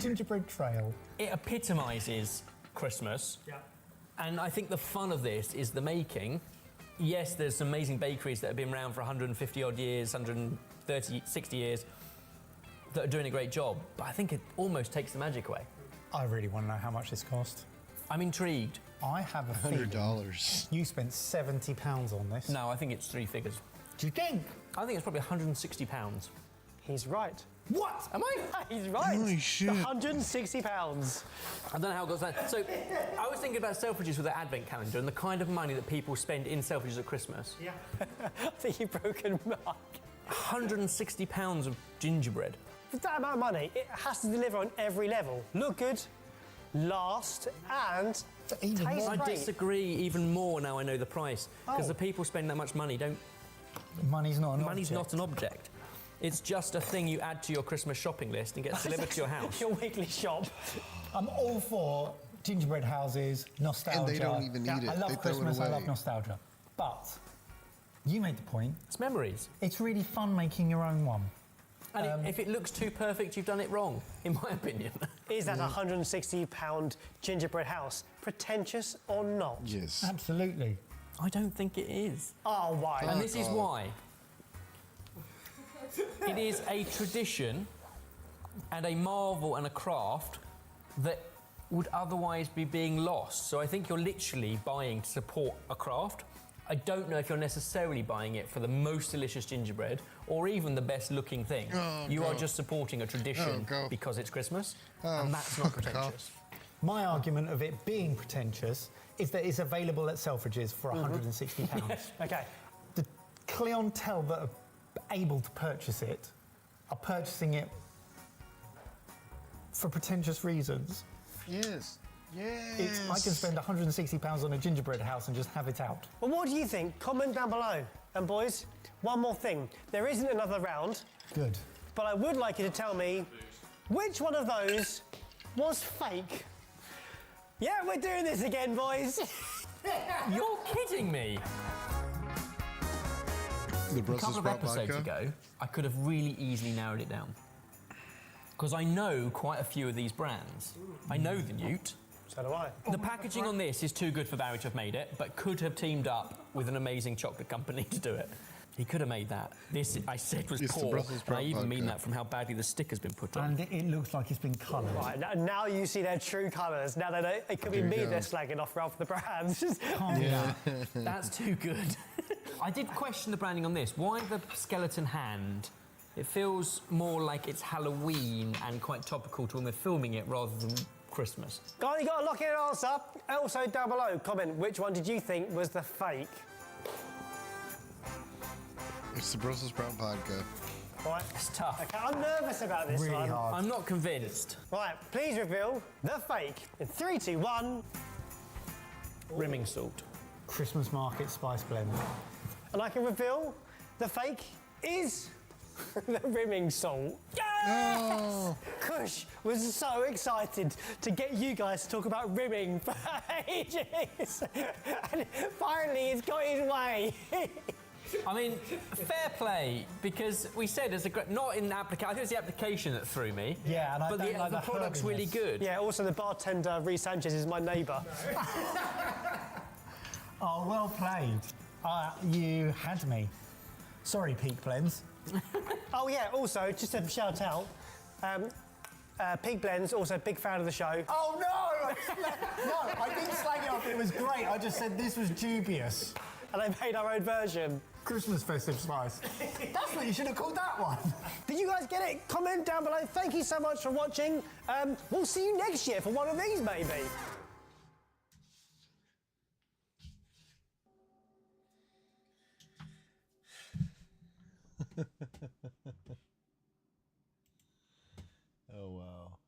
Gingerbread trail. it epitomises Christmas. Yeah. And I think the fun of this is the making. Yes, there's some amazing bakeries that have been around for 150 odd years, 130, 60 years, that are doing a great job, but I think it almost takes the magic away. I really want to know how much this cost. I'm intrigued. I have a feeling $100. you spent £70 on this. No, I think it's three figures. Do you think? I think it's probably £160. He's right. What? Am I? He's right. Holy shit. £160. I don't know how it got that. So, I was thinking about Selfridges with their advent calendar and the kind of money that people spend in Selfridges at Christmas. Yeah. I think you've broken mark. £160 of gingerbread. For that amount of money, it has to deliver on every level. Look good, last, and Even taste more. I great. disagree even more now I know the price. Because Oh. the people spending that much money don't. Money's not an Money's object. not an object. It's just a thing you add to your Christmas shopping list and gets delivered to your house. Your weekly shop. I'm all for gingerbread houses, nostalgia. And they don't even eat it. I love They throw it Christmas, I love away. nostalgia. But you made the point. It's memories. It's really fun making your own one. And if it looks too perfect, you've done it wrong, in my opinion. Is that a £160 gingerbread house pretentious or not? Yes. Absolutely. I don't think it is. Oh, why? And this is off. why. It is a tradition and a marvel and a craft that would otherwise be being lost. So I think you're literally buying to support a craft. I don't know if you're necessarily buying it for the most delicious gingerbread or even the best looking thing. Oh, you are go. just supporting a tradition Oh, go. because it's Christmas, Oh, and that's not fuck off. pretentious. My argument of it being pretentious is that it's available at Selfridges for £160. Okay. The clientele that are able to purchase it are purchasing it for pretentious reasons. Yes. Yes. I can spend £160 on a gingerbread house and just have it out. Well, what do you think? Comment down below. And boys, one more thing. There isn't another round, Good. but I would like you to tell me which one of those was fake. Yeah, we're doing this again, boys. You're kidding me! The A Brussels couple of sprout episodes vodka. ago, I could have really easily narrowed it down. Because I know quite a few of these brands. I know the Newt. So do I. The packaging on this is too good for Barry to have made it, but could have teamed up with an amazing chocolate company to do it. He could have made that. This, I said, was It's the poor, Brussels and I sprout even mean vodka. that from how badly the sticker's been put on. And it looks like it's been coloured. Right, now you see their true colours. Now they know it could be There you me go. they're slagging off rather than the brands. Calm down. That's too good. I did question the branding on this. Why the skeleton hand? It feels more like it's Halloween and quite topical to when we're filming it rather than Christmas. Guys, you got to lock in an answer. Also, down below, comment which one did you think was the fake? It's the Brussels sprout vodka. Right. It's tough. Okay, I'm nervous about this Really one. hard. I'm not convinced. Right, please reveal the fake in 3, 2, 1. Rimming salt. Christmas market spice blend. And I can reveal the fake is the rimming salt. Yes! Kush was so excited to get you guys to talk about rimming for ages. And finally, it's got his way. I mean, fair play, because we said there's not in the application. I think it's the application that threw me. Yeah, and I but don't like the the product's really herbiness. good. Yeah, also the bartender, Reece Sanchez, is my neighbour. Oh, well played. You had me. Sorry, Peak Blends. Oh yeah, also, just a shout out, Pig Blends, also a big fan of the show. Oh no! No, I didn't slag it off. It was great. I just said this was dubious. And they made our own version. Christmas festive spice. That's what you should have called that one. Did you guys get it? Comment down below. Thank you so much for watching. We'll see you next year for one of these, maybe. Oh, wow.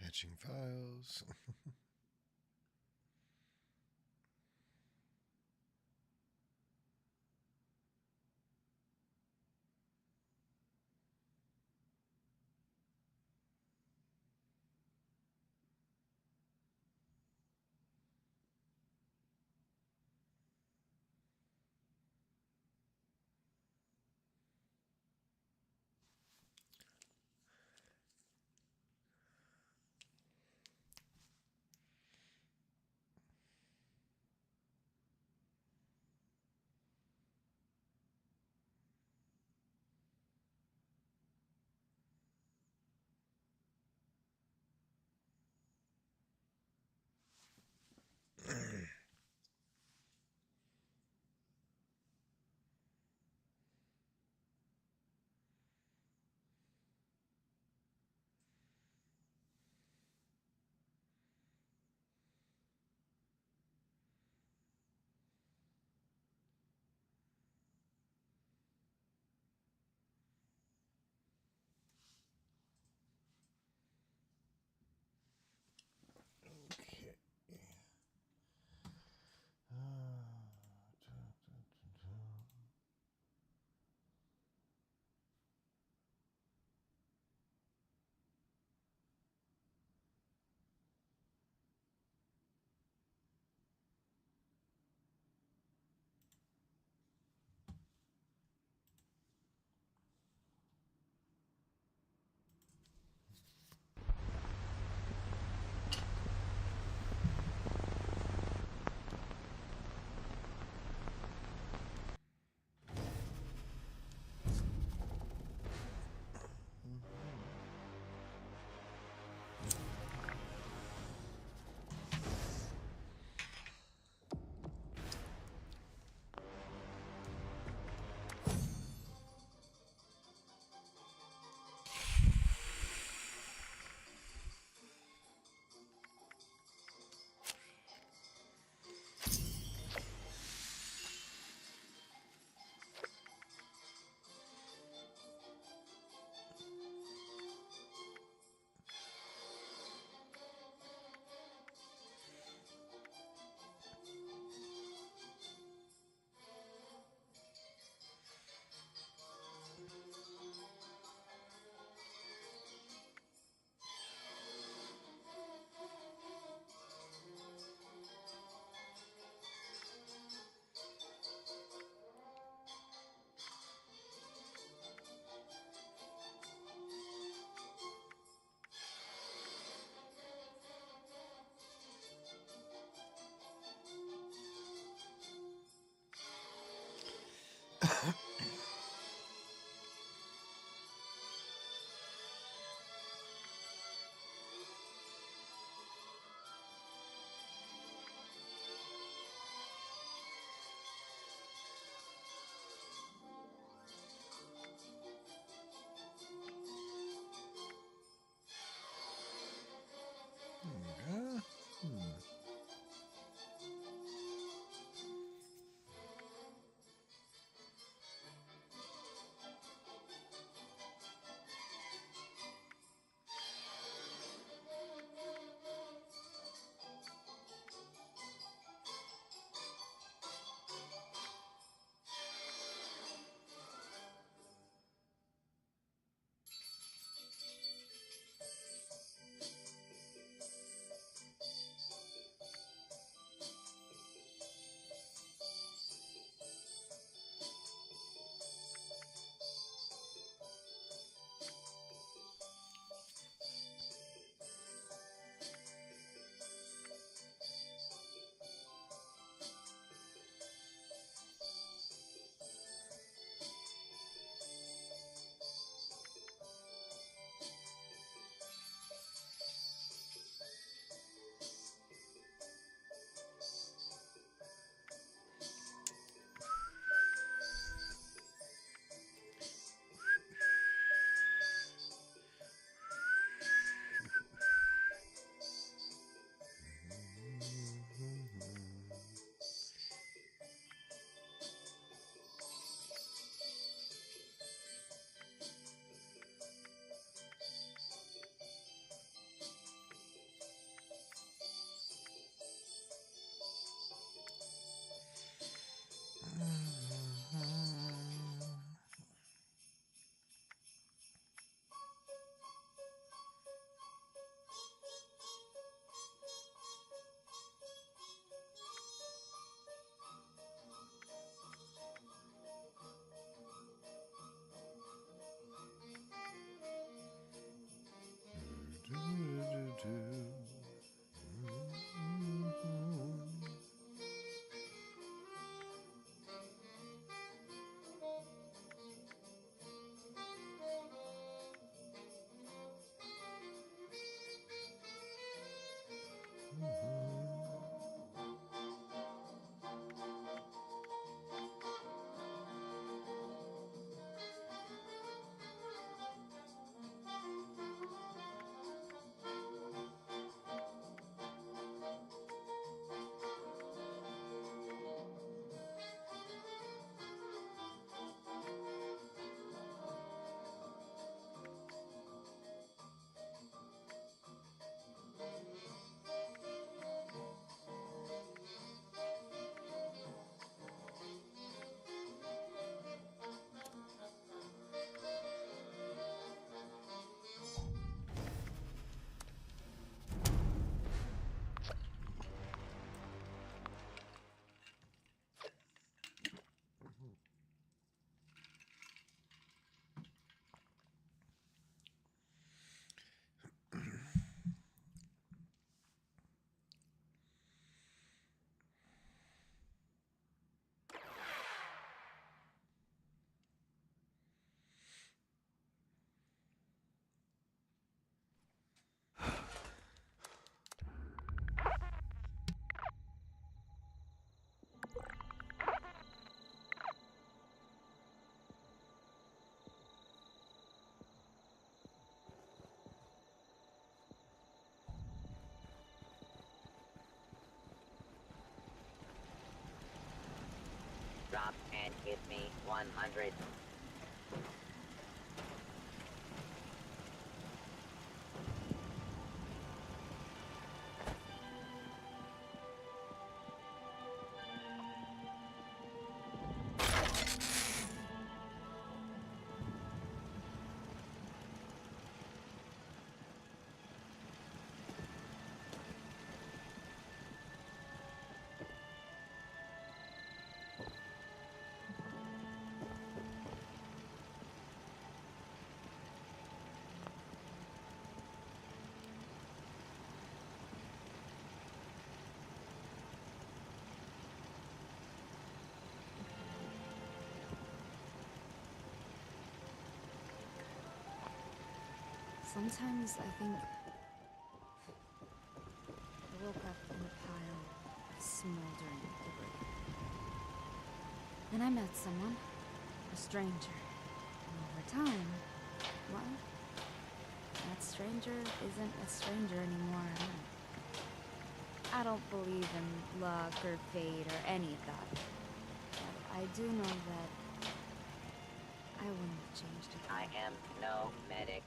Patching files. 100. Sometimes I think I woke up in a pile of smoldering debris. Then I met someone, a stranger. And over time, well, that stranger isn't a stranger anymore at all. I don't believe in luck or fate or any of that. But I do know that I wouldn't have changed it. I am no medic,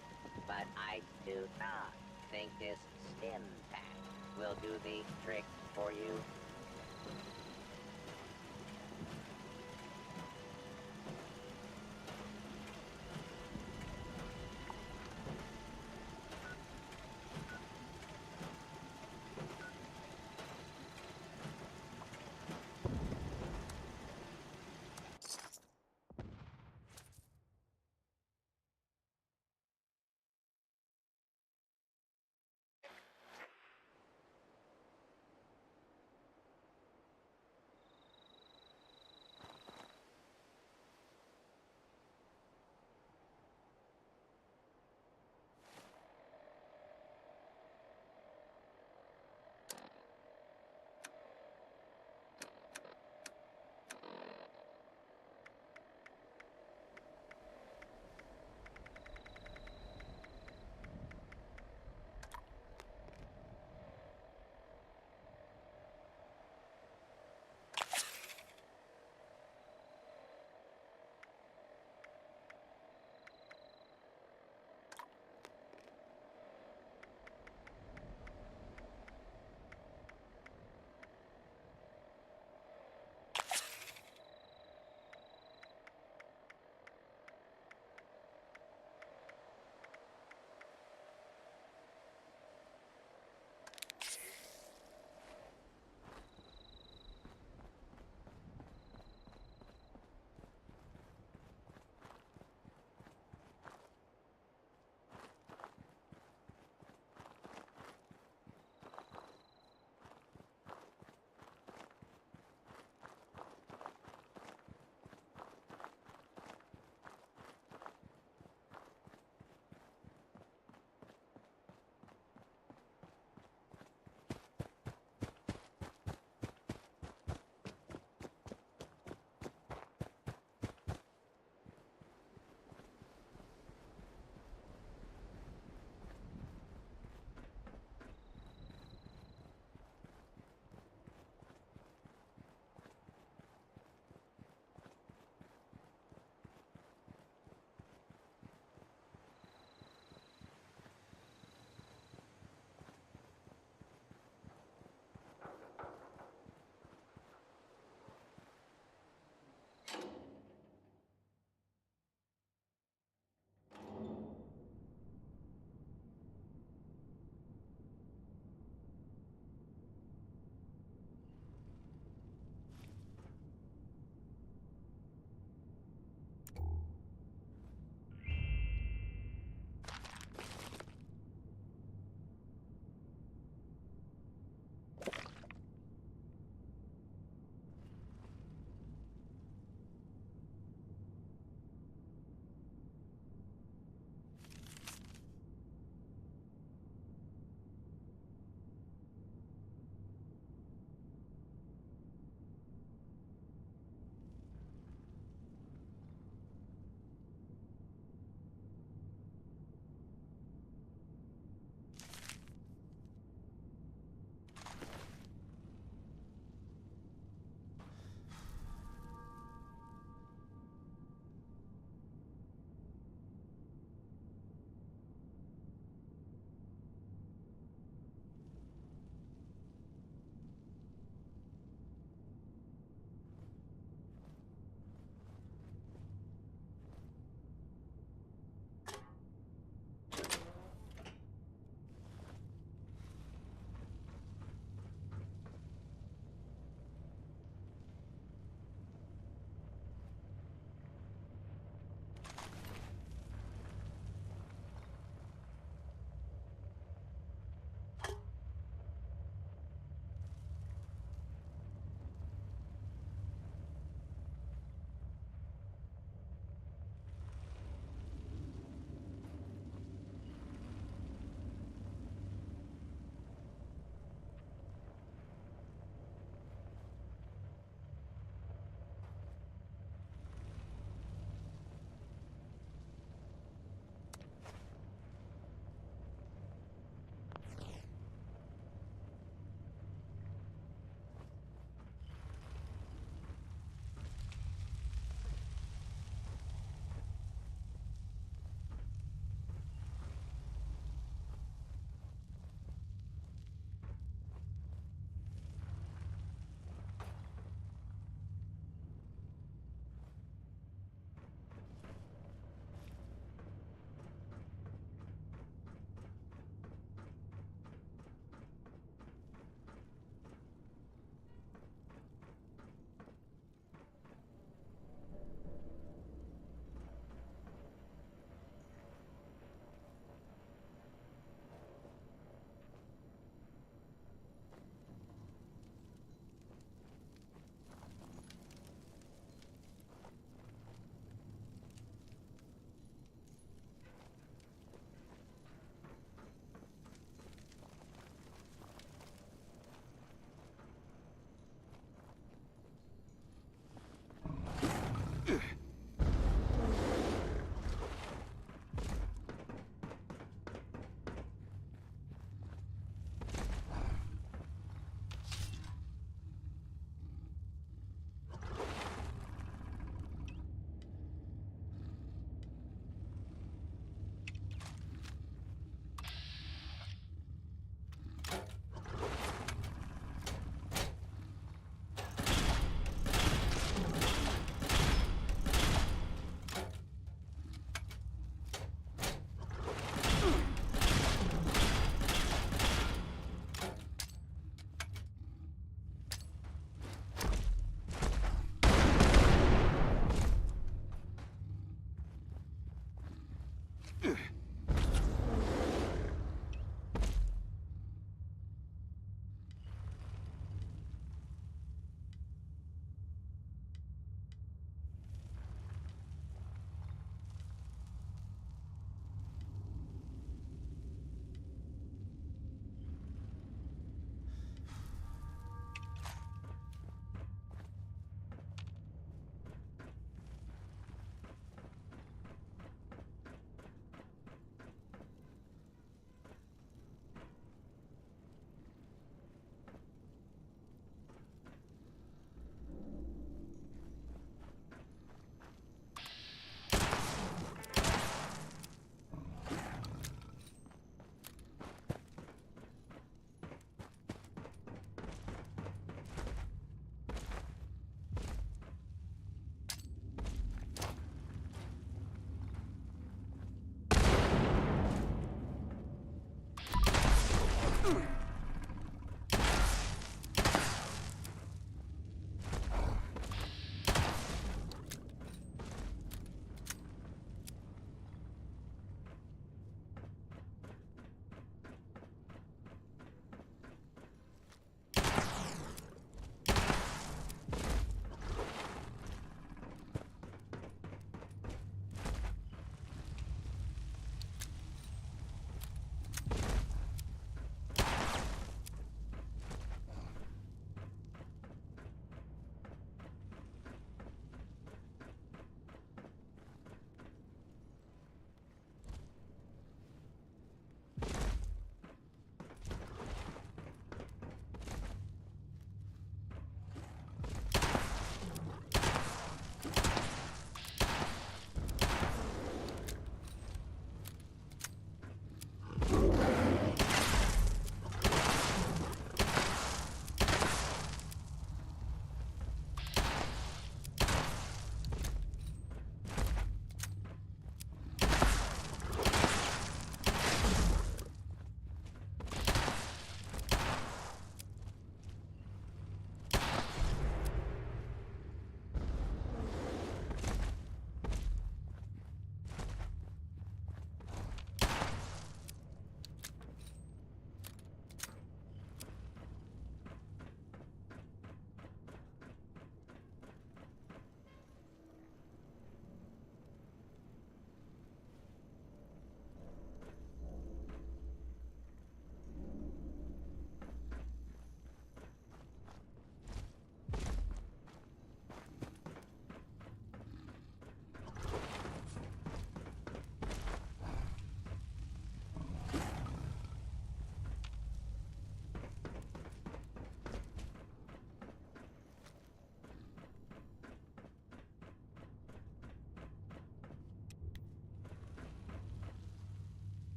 but I do not think this stim pack will do the trick for you.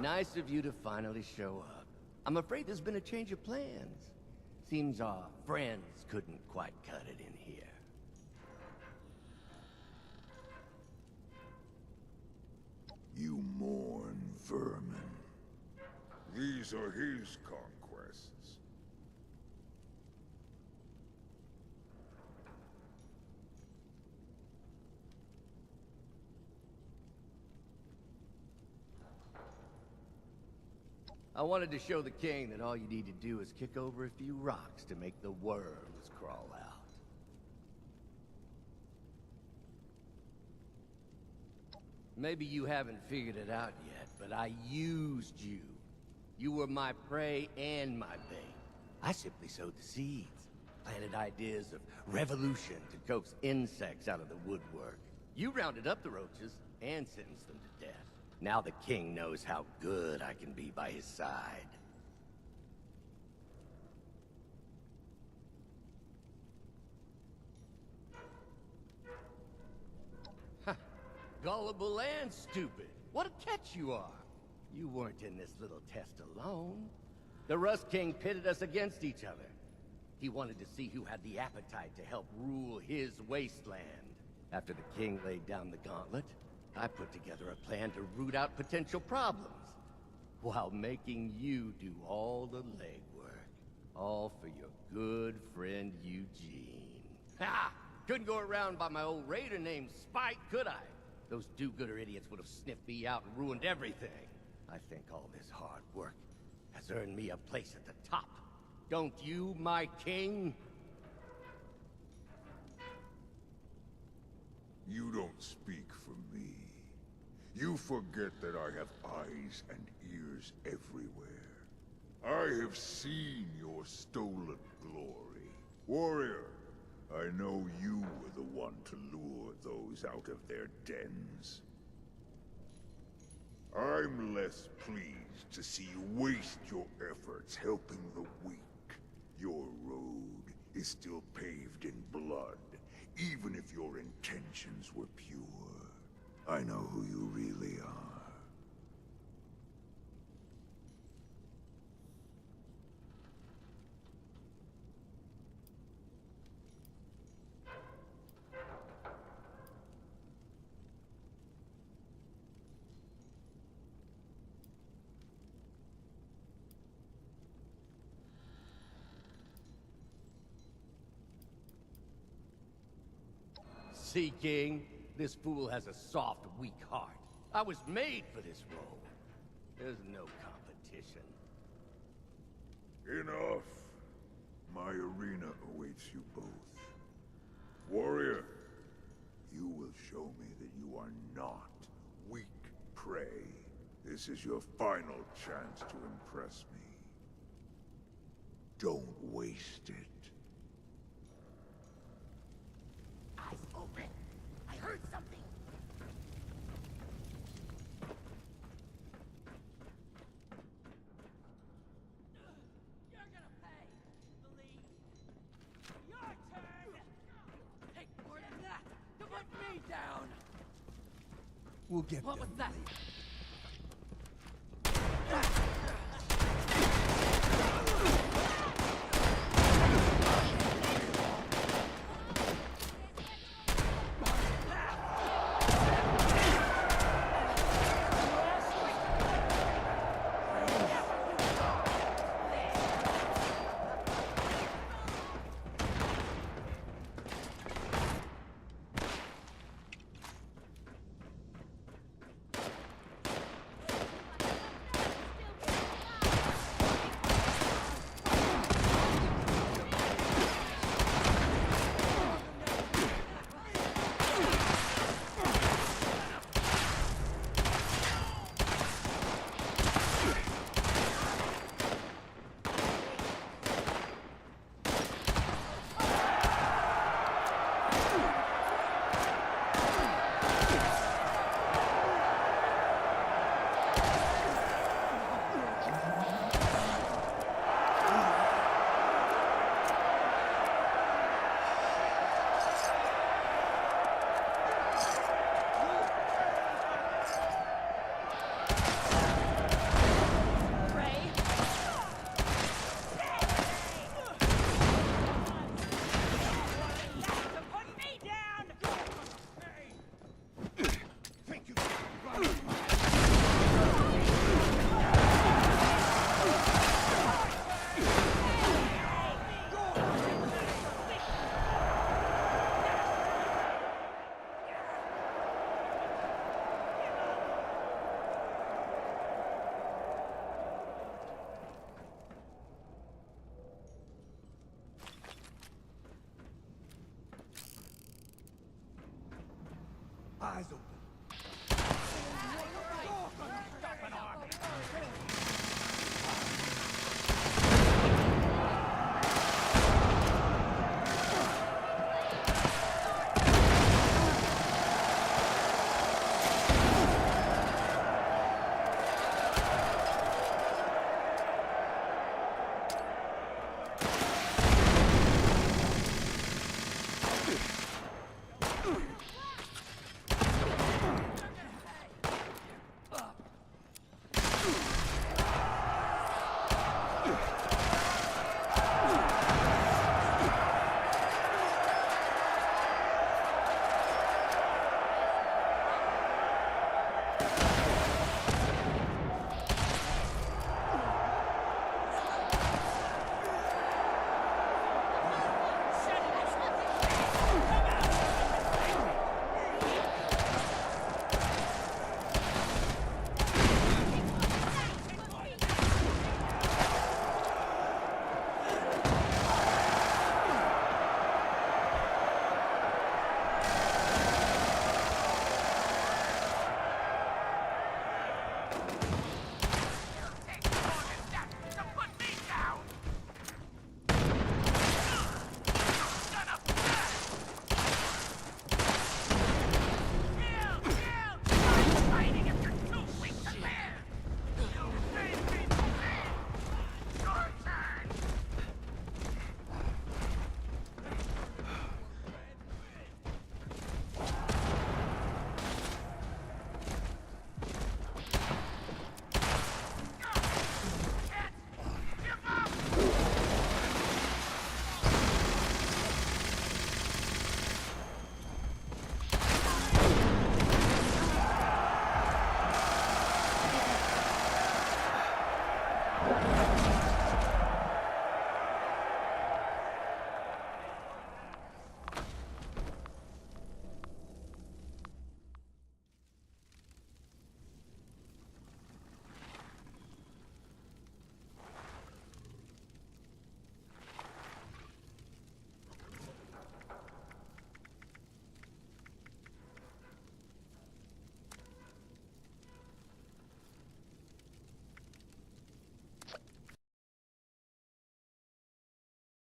Nice of you to finally show up. I'm afraid there's been a change of plans. Seems our friends couldn't quite cut it in here. You mourn vermin. These are his conquests. I wanted to show the king that all you need to do is kick over a few rocks to make the worms crawl out. Maybe you haven't figured it out yet, but I used you. You were my prey and my bait. I simply sowed the seeds, planted ideas of revolution to coax insects out of the woodwork. You rounded up the roaches and sentenced them to death. Now the king knows how good I can be by his side. Ha! Gullible and stupid. What a catch you are. You weren't in this little test alone. The Rust King pitted us against each other. He wanted to see who had the appetite to help rule his wasteland. After the king laid down the gauntlet, I put together a plan to root out potential problems, while making you do all the legwork. All for your good friend Eugene. Ha! Couldn't go around by my old raider named Spike, could I? Those do-gooder idiots would have sniffed me out and ruined everything. I think all this hard work has earned me a place at the top. Don't you, my king? You don't speak for me. You forget that I have eyes and ears everywhere. I have seen your stolen glory. Warrior, I know you were the one to lure those out of their dens. I'm less pleased to see you waste your efforts helping the weak. Your road is still paved in blood, even if your intentions were pure. I know who you really are. See, King? This fool has a soft, weak heart. I was made for this role. There's no competition. Enough. My arena awaits you both. Warrior, you will show me that you are not weak prey. This is your final chance to impress me. Don't waste it. Eyes open. I heard something. You're gonna pay, Lee. Your turn. Take more than that to put me down. We'll get What them was that? later. Eyes open.